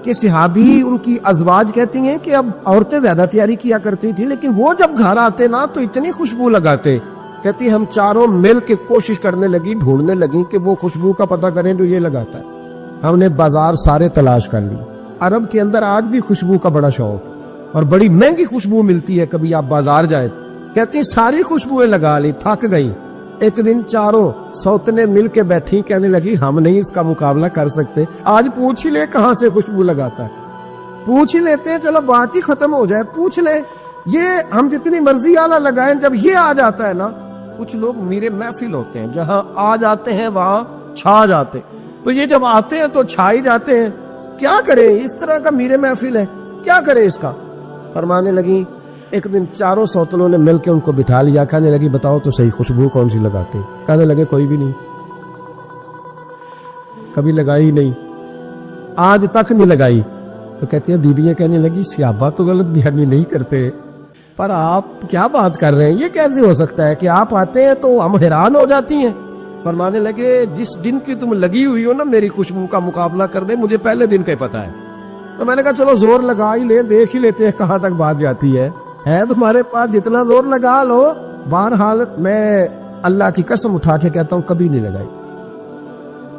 Speaker 1: کے صحابی ان کی ازواج کہتی ہیں کہ اب عورتیں زیادہ تیاری کیا کرتی تھی, لیکن وہ جب گھر آتے نا تو اتنی خوشبو لگاتے. کہتی ہم چاروں مل کے کوشش کرنے لگی, ڈھونڈنے لگی کہ وہ خوشبو کا پتہ کریں جو یہ لگاتا ہے. ہم نے بازار سارے تلاش کر لی. عرب کے اندر آج بھی خوشبو کا بڑا شوق, اور بڑی مہنگی خوشبو ملتی ہے. کبھی آپ بازار جائیں, کہتی ساری خوشبوئیں لگا لی, تھک گئی. ایک دن چاروں سوتنے مل کے بیٹھی، کہنے لگی ہم نہیں اس کا مقابلہ کر سکتے، آج پوچھ ہی لے کہاں سے خوشبو لگاتا ہے، پوچھ ہی لیتے ہیں، چلو بات ہی ختم ہو جائے، پوچھ لے، یہ ہم جتنی مرضی آلہ لگائیں، جب یہ آ جاتا ہے نا، کچھ لوگ میرے محفل ہوتے ہیں، جہاں آ جاتے ہیں وہاں چھا جاتے، تو یہ جب آتے ہیں تو چھا ہی جاتے ہیں، کیا کریں، اس طرح کا میرے محفل ہے، کیا کریں اس کا۔ فرمانے لگی ایک دن چاروں سوتنوں نے مل کے ان کو بٹھا لیا، کہنے لگی بتاؤ تو صحیح خوشبو کون سی لگاتے، کہنے لگے کوئی بھی نہیں، کبھی لگائی نہیں، آج تک نہیں لگائی۔ تو کہتی ہیں بیویاں کہنے لگی صحابہ تو غلط بیانی نہیں کرتے، پر آپ کیا بات کر رہے ہیں، یہ کیسے ہو سکتا ہے کہ آپ آتے ہیں تو ہم حیران ہو جاتی ہیں۔ فرمانے لگے جس دن کی تم لگی ہوئی ہو نا میری خوشبو کا مقابلہ کر دے، مجھے پہلے دن کا ہی پتا ہے۔ تو میں نے کہا چلو زور لگا ہی لے، دیکھ ہی لیتے ہیں کہاں تک بات جاتی ہے تمہارے پاس، جتنا زور لگا لو۔ بہرحال میں اللہ کی قسم اٹھا کے کہتا ہوں کبھی نہیں لگائی۔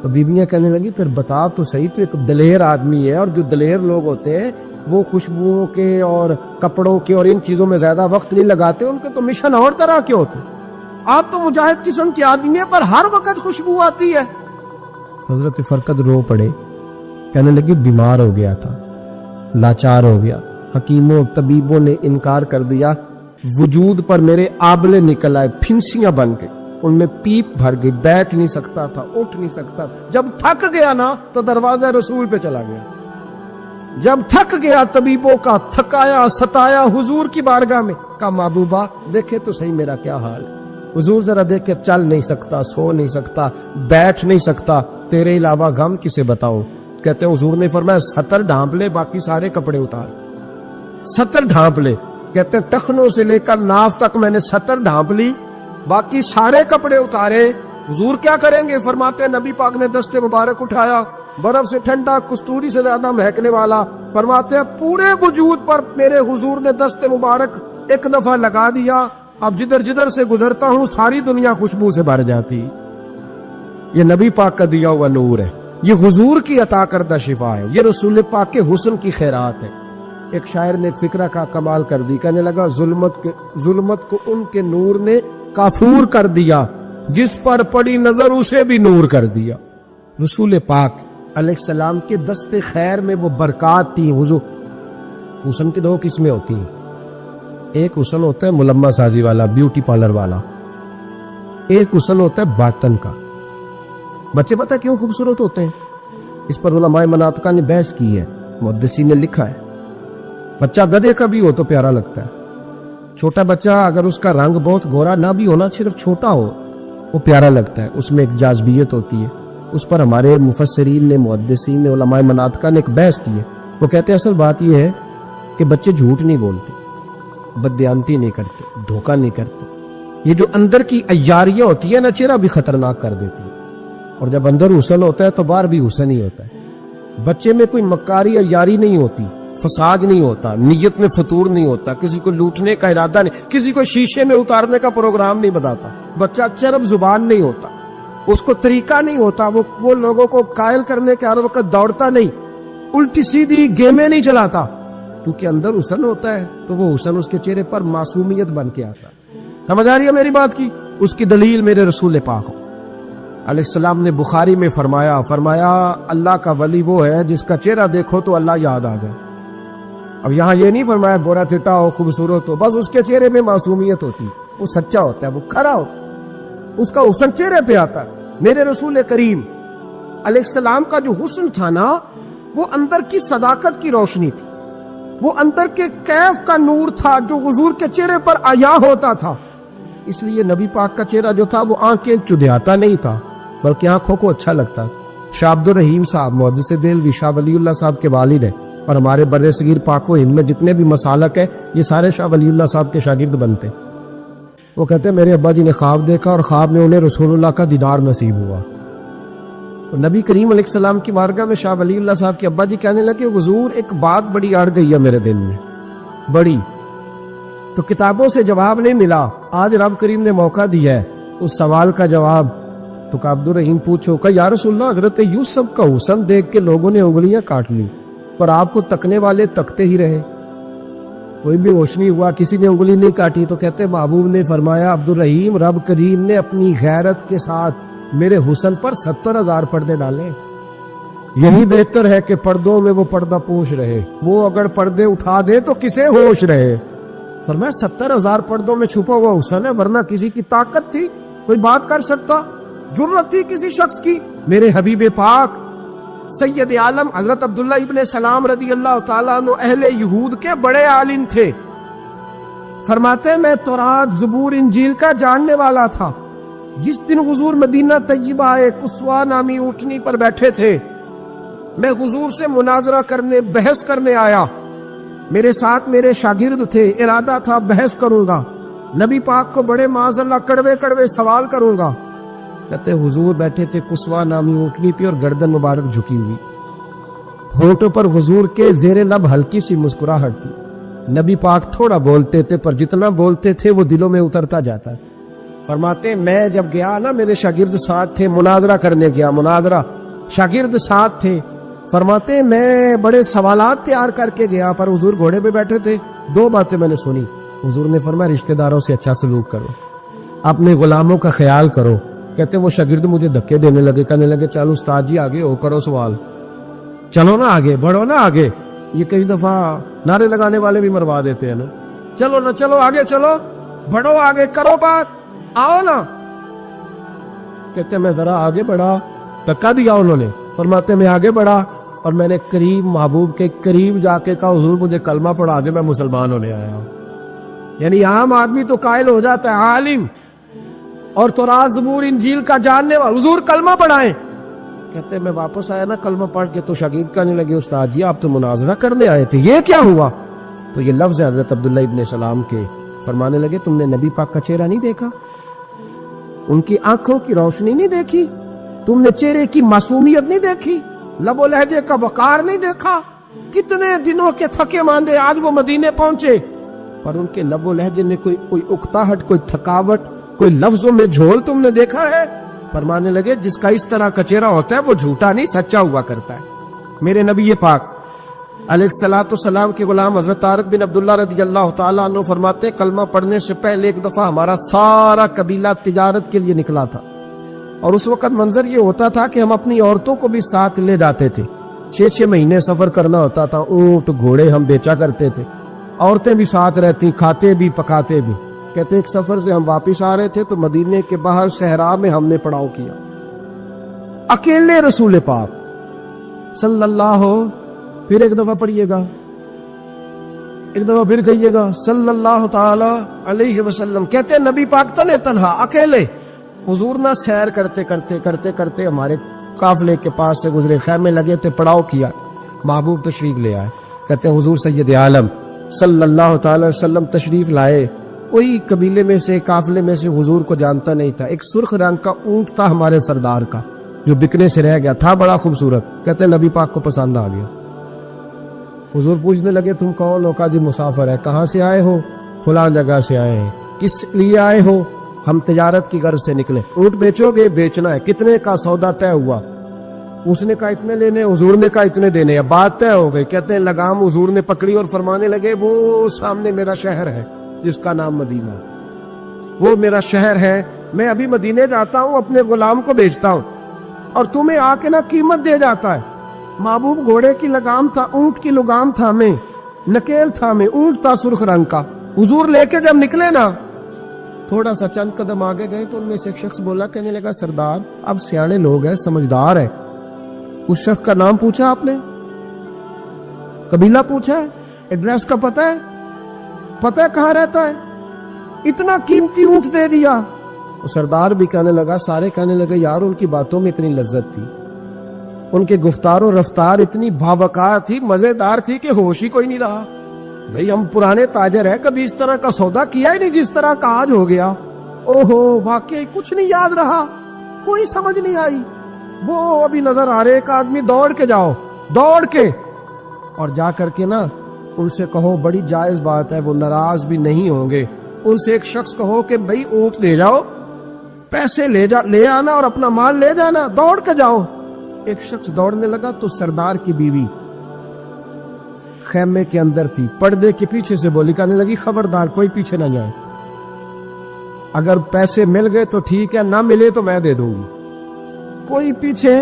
Speaker 1: تو بیویاں کہنے لگی پھر بتا تو صحیح، تو ایک دلیر آدمی ہے، اور جو دلیر لوگ ہوتے ہیں وہ خوشبوؤں کے اور کپڑوں کے اور ان چیزوں میں زیادہ وقت نہیں لگاتے، ان کے تو مشن اور طرح کے ہوتے، آپ تو مجاہد قسم کے آدمی ہیں پر ہر وقت خوشبو آتی ہے۔ حضرت فرقد رو پڑے، کہنے لگی بیمار ہو گیا تھا، لاچار ہو گیا، حکیموں طبیبوں نے انکار کر دیا، وجود پر میرے آبلے نکل آئے، پھنسیاں بن گئی، ان میں پیپ بھر گئی، بیٹھ نہیں سکتا تھا، اٹھ نہیں سکتا، جب تھک گیا نا تو دروازہ رسول پہ چلا گیا، جب تھک گیا طبیبوں کا تھکایا ستایا حضور کی بارگاہ میں، کہا محبوبہ دیکھے تو صحیح میرا کیا حال ہے، حضور ذرا دیکھ کے، چل نہیں سکتا، سو نہیں سکتا، بیٹھ نہیں سکتا، تیرے علاوہ غم کسے بتاؤ۔ کہتے ہیں حضور نے فرمایا ستر ڈھانپ لے، باقی سارے کپڑے اتار، ستر ڈھانپ لے، کہتے ہیں ٹخنوں سے لے کر ناف تک میں نے ستر ڈھانپ لی، باقی سارے کپڑے اتارے۔ حضور کیا کریں گے؟ فرماتے ہیں نبی پاک نے دست مبارک اٹھایا، برف سے ٹھنڈا، کستوری سے زیادہ مہکنے والا، فرماتے ہیں پورے وجود پر میرے حضور نے دست مبارک ایک دفعہ لگا دیا، اب جدھر جدھر سے گزرتا ہوں ساری دنیا خوشبو سے بھر جاتی۔ یہ نبی پاک کا دیا ہوا نور ہے، یہ حضور کی عطا کردہ شفا ہے، یہ رسول پاک کے حسن کی خیرات ہے۔ ایک شاعر نے ایک فکرہ کا کمال کر دی، کہنے لگا ظلمت کو ان کے نور نے کافور کر دیا، جس پر پڑی نظر اسے بھی نور کر دیا۔ رسول پاک علیہ السلام کے دست خیر میں وہ برکات تھی۔ حضور حسن کی دو قسمیں ہوتی ہیں، ایک حسن ہوتا ہے ملمہ سازی والا، بیوٹی پارلر والا، ایک حسن ہوتا ہے باطن کا۔ بچے پتہ کیوں خوبصورت ہوتے ہیں؟ اس پر علماء مناطقہ نے بحث کی ہے، محدثین نے لکھا ہے۔ بچہ گدھے کا بھی ہو تو پیارا لگتا ہے، چھوٹا بچہ اگر اس کا رنگ بہت گورا نہ بھی ہونا، صرف چھوٹا ہو، وہ پیارا لگتا ہے، اس میں ایک جاذبیت ہوتی ہے۔ اس پر ہمارے مفسرین نے، محدثین نے، علماء مناطقہ نے ایک بحث کی ہے۔ وہ کہتے ہیں اصل بات یہ ہے کہ بچے جھوٹ نہیں بولتے، بددیانتی نہیں کرتے، دھوکہ نہیں کرتے، یہ جو اندر کی عیاریاں ہوتی ہے نا، چہرہ بھی خطرناک کر دیتی ہے، اور جب اندر حسن ہوتا ہے تو باہر بھی حسن ہی ہوتا ہے۔ بچے میں کوئی مکاری عیاری نہیں ہوتی، فساد نہیں ہوتا، نیت میں فطور نہیں ہوتا، کسی کو لوٹنے کا ارادہ نہیں، کسی کو شیشے میں اتارنے کا پروگرام نہیں بتاتا، بچہ چرب زبان نہیں ہوتا، اس کو طریقہ نہیں ہوتا، وہ لوگوں کو قائل کرنے کے ہر وقت دوڑتا نہیں، الٹی سیدھی گیمیں نہیں چلاتا، کیونکہ اندر حسن ہوتا ہے تو وہ حسن اس کے چہرے پر معصومیت بن کے آتا ہے۔ سمجھ آ رہی ہے میری بات کی؟ اس کی دلیل میرے رسول پاک علیہ السلام نے بخاری میں فرمایا اللہ کا ولی وہ ہے جس کا چہرہ دیکھو تو اللہ یاد آ جائے۔ اب یہاں یہ نہیں فرمایا گورا چٹا ہو، خوبصورت ہو، بس اس کے چہرے میں معصومیت ہوتی، وہ سچا ہوتا ہے، وہ کھرا ہوتا، اس کا حسن چہرے پہ آتا ہے۔ میرے رسول کریم علیہ السلام کا جو حسن تھا نا، وہ اندر کی صداقت کی روشنی تھی، وہ اندر کے کیف کا نور تھا جو حضور کے چہرے پر عیا ہوتا تھا۔ اس لیے نبی پاک کا چہرہ جو تھا وہ آنکھیں چدھیاتا نہیں تھا، بلکہ آنکھوں کو اچھا لگتا تھا۔ شاہ عبد الرحیم صاحب محدث دہلوی، شاہ ولی اللہ صاحب کے والد ہیں، اور ہمارے بر صغیر پاک و ہند میں جتنے بھی مسالک ہیں یہ سارے شاہ ولی اللہ صاحب کے شاگرد بنتے۔ وہ کہتے ہیں میرے ابا جی نے خواب دیکھا اور خواب میں انہیں رسول اللہ کا دیدار نصیب ہوا۔ نبی کریم علیہ السلام کی بارگاہ میں شاہ ولی اللہ صاحب کے ابا جی کہنے لگے حضور ایک بات بڑی اڑ گئی ہے میرے دل میں، بڑی، تو کتابوں سے جواب نہیں ملا، آج رب کریم نے موقع دیا ہے اس سوال کا جواب۔ تو کہ عبد الرحیم پوچھو کہ یا رسول اللہ حضرت یوسف کا حسن دیکھ کے لوگوں نے انگلیاں کاٹ لی، پر آپ کو تکنے والے تکتے ہی رہے۔ کوئی بھی ہوش نہیں ہوا, کسی نے انگلی نہیں کاٹی. تو کہتے محبوب نے فرمایا عبدالرحیم رب کریم نے اپنی غیرت کے ساتھ میرے حسن پر 70,000 پردے ڈالے. یہی بہتر ہے کہ پردوں میں وہ پردہ پوش رہے, وہ اگر پردے اٹھا دے تو کسے ہوش رہے. فرمایا 70,000 پردوں میں چھپا ہوا حسن ہے, ورنہ کسی کی طاقت تھی کوئی بات کر سکتا, جرت تھی کسی شخص کی. میرے حبیب پاک سید عالم حضرت عبداللہ ابن سلام رضی اللہ تعالیٰ عنہ اہل یہود کے بڑے عالم تھے. فرماتے میں تورات زبور انجیل کا جاننے والا تھا. جس دن حضور مدینہ طیبہ قصوہ نامی اونٹنی پر بیٹھے تھے, میں حضور سے مناظرہ کرنے بحث کرنے آیا. میرے ساتھ میرے شاگرد تھے, ارادہ تھا بحث کروں گا, نبی پاک کو بڑے معاذ اللہ کڑوے کڑوے سوال کروں گا. کہتے حضور بیٹھے تھے قصوہ نامی اونٹنی پہ اور گردن مبارک جھکی ہوئی, ہونٹوں پر حضور کے زیر لب ہلکی سی مسکراہٹ تھی. نبی پاک تھوڑا بولتے تھے پر جتنا بولتے تھے وہ دلوں میں اترتا جاتا. فرماتے میں جب گیا نا, میرے شاگرد ساتھ تھے, مناظرہ کرنے گیا, مناظرہ شاگرد ساتھ تھے. فرماتے میں بڑے سوالات تیار کر کے گیا پر حضور گھوڑے پہ بیٹھے تھے. 2 باتیں میں نے سنی. حضور نے فرمایا رشتہ داروں سے اچھا سلوک کرو, اپنے غلاموں کا خیال کرو. کہتے وہ شاگرد مجھے دھکے دینے لگے, کہنے لگے چلو استاد جی آگے ہو, کرو سوال, چلو نا آگے, بڑھو نا آگے. یہ کئی دفعہ نعرے لگانے والے بھی مروا دیتے ہیں نا, چلو نا چلو آگے, چلو بڑھو آگے, کرو بات, آؤ نا. کہتے میں ذرا آگے بڑھا, دھکا دیا انہوں نے. فرماتے میں آگے بڑھا اور میں نے قریب محبوب کے قریب جا کے کہا حضور مجھے کلمہ پڑھا دے, میں مسلمان ہونے آیا ہوں. یعنی عام آدمی تو قائل ہو جاتا ہے, عالم اور تورات زبور انجیل کا جاننے والا, حضور کلمہ پڑھائیں. کہتے میں واپس آیا نا کلمہ پڑھ کے, تو شاگرد کہنے لگے استاد جی آپ تو مناظرہ کرنے آئے تھے, یہ کیا ہوا؟ تو یہ لفظ ہے حضرت عبداللہ ابن سلام کے. فرمانے لگے تم نے نبی پاک کا چہرہ نہیں دیکھا, ان کی آنکھوں کی روشنی نہیں دیکھی, تم نے چہرے کی معصومیت نہیں دیکھی, لب و لہجے کا وقار نہیں دیکھا. کتنے دنوں کے تھکے ماندے آج وہ مدینے پہنچے, پر ان کے لب و لہجے میں کوئی اکتاہٹ, کوئی تھکاوٹ, کوئی لفظوں میں جھول تم نے دیکھا ہے؟ فرمانے لگے جس کا اس طرح کا چہرہ ہوتا ہے وہ جھوٹا نہیں سچا ہوا کرتا ہے. میرے نبی پاک علیہ الصلوۃ والسلام کے غلام حضرت طارق بن عبداللہ رضی اللہ تعالیٰ عنہ فرماتے ہیں کلمہ پڑھنے سے پہلے ایک دفعہ ہمارا سارا قبیلہ تجارت کے لیے نکلا تھا, اور اس وقت منظر یہ ہوتا تھا کہ ہم اپنی عورتوں کو بھی ساتھ لے جاتے تھے. 6 مہینے سفر کرنا ہوتا تھا, اونٹ گھوڑے ہم بیچا کرتے تھے, عورتیں بھی ساتھ رہتی, کھاتے بھی پکاتے بھی. کہتے ایک سفر سے ہم واپس آ رہے تھے تو مدینے کے باہر صحرا میں ہم نے پڑاؤ کیا, اکیلے رسول پاک صلی اللہ, پھر ایک دفعہ پڑھیے گا, ایک دفعہ پھر کہیے گا صلی اللہ تعالی علیہ وسلم. کہتے ہیں نبی پاک تنے تنہا اکیلے. حضور نہ سیر کرتے کرتے کرتے کرتے ہمارے قافلے کے پاس سے گزرے, خیمے لگے تھے, پڑاؤ کیا, محبوب تشریف لے آئے. کہتے ہیں حضور سید عالم صلی اللہ تعالی وسلم تشریف لائے. کوئی قبیلے میں سے, قافلے میں سے حضور کو جانتا نہیں تھا. ایک سرخ رنگ کا اونٹ تھا ہمارے سردار کا جو بکنے سے رہ گیا تھا, بڑا خوبصورت. کہتے ہیں نبی پاک کو پسند آ گیا. حضور پوچھنے لگے تم کون ہو؟ کہا جی مسافر ہے. کہاں سے آئے ہو؟ فلاں جگہ سے آئے ہیں. کس لیے آئے ہو؟ ہم تجارت کی غرض سے نکلے. اونٹ بیچو گے؟ بیچنا ہے. کتنے کا سودا طے ہوا؟ اس نے کہا اتنے لینے, حضور نے کہا اتنے دینے. اب بات طے ہو گئی. کہتے ہیں لگام حضور نے پکڑی اور فرمانے لگے وہ سامنے میرا شہر ہے جس کا نام مدینہ, وہ میرا شہر ہے. میں ابھی مدینے جاتا ہوں, اپنے غلام کو بیچتا ہوں, اور تمہیں آ کے نا قیمت دے جاتا ہے. محبوب گھوڑے کی لگام تھا, اونٹ کی لگام تھا, میں نکیل تھا, میں اونٹ تھا سرخ رنگ کا. حضور لے کے جب نکلے نا, تھوڑا سا چند قدم آگے گئے تو ان میں سے ایک شخص بولا, کہنے لگا سردار اب سیانے لوگ ہیں, سمجھدار ہے. اس شخص کا نام پوچھا آپ نے, قبیلہ پوچھا ہے, ایڈریس کا پتہ ہے, پتہ ہے کہاں رہتا ہے, اتنا قیمتی اونٹ دے دیا. سردار بھی کہنے لگا, سارے کہنے لگے یار ان کی باتوں میں اتنی لذت تھی, ان کے گفتار و رفتار اتنی بھاوکار تھی, مزیدار تھی کہ ہوش ہی کوئی نہیں رہا. بھئی ہم پرانے تاجر ہیں, کبھی اس طرح کا سودا کیا ہی نہیں جس طرح کا آج ہو گیا. اوہو واقعی کچھ نہیں یاد رہا, کوئی سمجھ نہیں آئی. وہ ابھی نظر آ رہے ایک آدمی, دوڑ کے جاؤ, دوڑ کے, اور جا کر کے نا ان سے کہو بڑی جائز بات ہے, وہ ناراض بھی نہیں ہوں گے. ان سے ایک شخص کہو کہ بھئی اونٹ لے جاؤ, پیسے لے آنا اور اپنا مال لے جانا, دوڑ کے جاؤ. ایک شخص دوڑنے لگا تو سردار کی بیوی خیمے کے اندر تھی، پردے کے پیچھے سے بولی، کہنے لگی خبردار کوئی پیچھے نہ جائے، اگر پیسے مل گئے تو ٹھیک ہے، نہ ملے تو میں دے دوں گی، کوئی پیچھے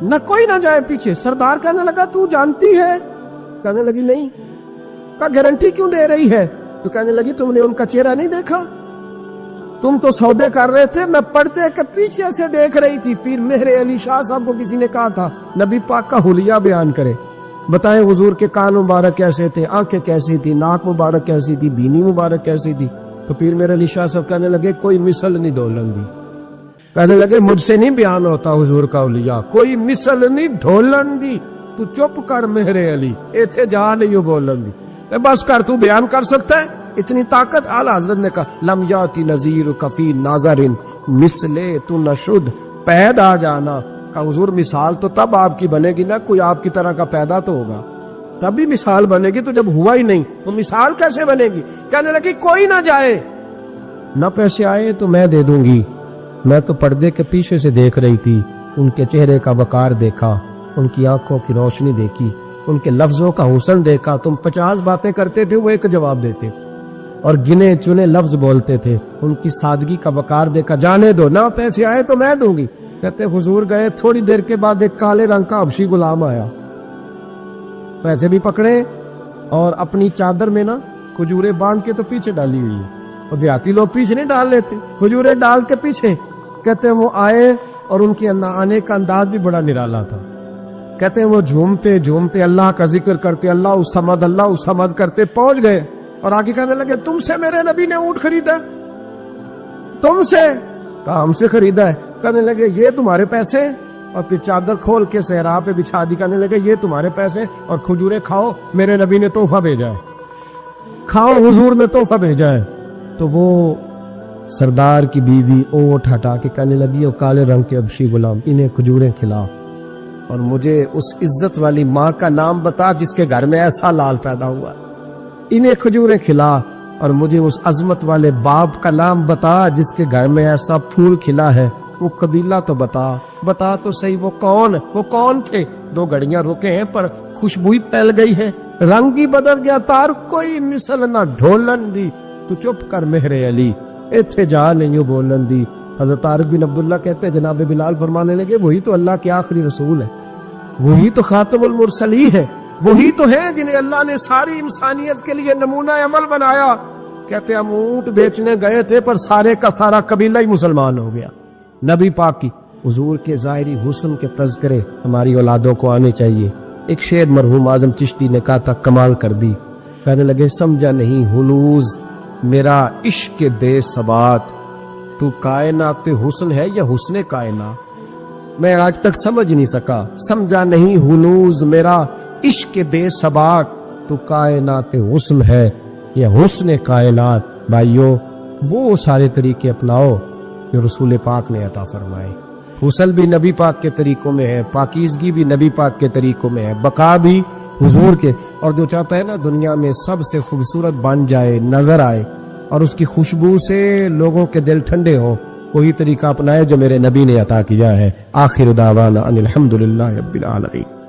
Speaker 1: نہ، کوئی نہ جائے پیچھے۔ سردار کہنے لگا تو جانتی ہے؟ کہنے لگی نہیں۔ کہا گارنٹی کیوں دے رہی ہے؟ تو کہنے لگی تم نے ان کا چہرہ نہیں دیکھا؟ تم تو سودے کر رہے تھے، میں پردے کے پیچھے سے دیکھ رہی تھی۔ پیر مہر علی شاہ صاحب کو کسی نے کہا تھا نبی پاک کا حلیہ بیان کرے، بتائیں حضور کے کان مبارک کیسے تھے، آنکھیں کیسی تھی، ناک مبارک کیسی تھی، بینی مبارک کیسی تھی؟ تو پیر مہر علی شاہ صاحب کہنے لگے کوئی مثل نہیں ڈھولن دی، کہنے لگے مجھ سے نہیں بیان ہوتا حضور کا حلیہ، کوئی مثل نہیں ڈھولن دی، تو چپ کر مہر علی، ایتھے جا نہیں بولن دی، بس کر، تو بیان کر سکتا ہے؟ اتنی طاقت؟ اعلیٰ حضرت نے کہا لم یاتی نذیر کفی ناظرن مثلے تو نشد پیدا جانا، کہا حضور مثال تو تب آپ کی بنے گی نا، کوئی آپ کی طرح کا پیدا تو ہوگا، تب بھی مثال بنے گی، تو جب ہوا ہی نہیں تو مثال کیسے بنے گی؟ کہنے لگی کوئی نہ جائے، نہ پیسے آئے تو میں دے دوں گی، میں تو پردے کے پیچھے سے دیکھ رہی تھی، ان کے چہرے کا وقار دیکھا، ان کی آنکھوں کی روشنی دیکھی، ان کے لفظوں کا حسن دیکھا، تم 50 باتیں کرتے تھے وہ ایک جواب دیتے تھے، اور گنے چنے لفظ بولتے تھے، ان کی سادگی کا وقار دیکھا، جانے دو، نہ پیسے آئے تو میں دوں گی۔ کہتے حضور گئے، تھوڑی دیر کے بعد ایک کالے رنگ کا حبشی غلام آیا، پیسے بھی پکڑے اور اپنی چادر میں نا کھجورے باندھ کے تو پیچھے ڈالی ہوئی ہے، اور دیہاتی لوگ پیچھے نہیں ڈال لیتے، کھجورے ڈال کے پیچھے۔ کہتے وہ آئے اور ان کے آنے کا انداز بھی بڑا نرالا تھا، کہتے وہ جھومتے جھومتے اللہ کا ذکر کرتے، اللہ الصمد کرتے پہنچ گئے، اور آگے کہنے لگے تم سے میرے نبی نے اونٹ خریدا؟ تم سے؟ کہا ہم سے خریدا ہے۔ کہنے لگے یہ تمہارے پیسے؟ اور پھر چادر کھول کے صحرا پہ بچھا دی، کہنے لگے یہ تمہارے پیسے، اور کھجورے کھاؤ، میرے نبی نے تحفہ بھیجا ہے، کھاؤ، حضور نے تحفہ بھیجا ہے۔ تو وہ سردار کی بیوی اونٹ ہٹا کے کہنے لگی وہ کالے رنگ کے حبشی غلام، انہیں کھجوریں کھلا، اور مجھے اس عزت والی ماں کا نام بتا جس کے گھر میں ایسا لال پیدا ہوا، انہیں کھجوریں کھلا، اور مجھے اس عظمت والے باپ کا نام بتا جس کے گھر میں ایسا پھول کھلا ہے، وہ قبیلہ تو بتا تو صحیح، وہ کون تھے؟ 2 گھڑیاں رکے ہیں پر خوشبو پھیل گئی ہے، رنگ ہی بدل گیا، تار کوئی مثل نہ ڈھولن دی، تو چپ کر مہر علی، ایتھے جا نہیں بولن دی۔ حضرت طارق بن عبداللہ کہتے ہیں جناب بلال فرمانے لگے وہی تو اللہ کے آخری رسول ہے، وہی تو خاتم المرسلین ہے، وہی تو ہیں جنہیں اللہ نے ساری انسانیت کے لیے نمونہ عمل بنایا۔ کہتے ہم اونٹ بیچنے گئے تھے پر سارے کا سارا قبیلہ ہی مسلمان ہو گیا۔ نبی پاک کی حضور کے ظاہری حسن کے تذکرے ہماری اولادوں کو آنے چاہیے۔ ایک شعر مرحوم اعظم چشتی نے کہا تھا، کمال کر دی، کہنے لگے سمجھا نہیں ہنوز میرا عشق دے ثبات، تو کائنات حسن ہے یا حسن کائنات؟ میں آج تک سمجھ نہیں سکا، سمجھا نہیں ہنوز میرا عشق دے ثبات، تو کائنات حسن ہے یا حسن کائنات۔ بھائیو وہ سارے طریقے اپناؤ جو رسول پاک نے عطا فرمائے، حسن بھی نبی پاک کے طریقوں میں ہے، پاکیزگی بھی نبی پاک کے طریقوں میں ہے، بقا بھی حضور کے، اور جو چاہتا ہے نا دنیا میں سب سے خوبصورت بن جائے، نظر آئے، اور اس کی خوشبو سے لوگوں کے دل ٹھنڈے ہوں، وہی طریقہ اپنائے جو میرے نبی نے عطا کیا ہے۔ آخر دعوانا ان الحمدللہ رب العالمین۔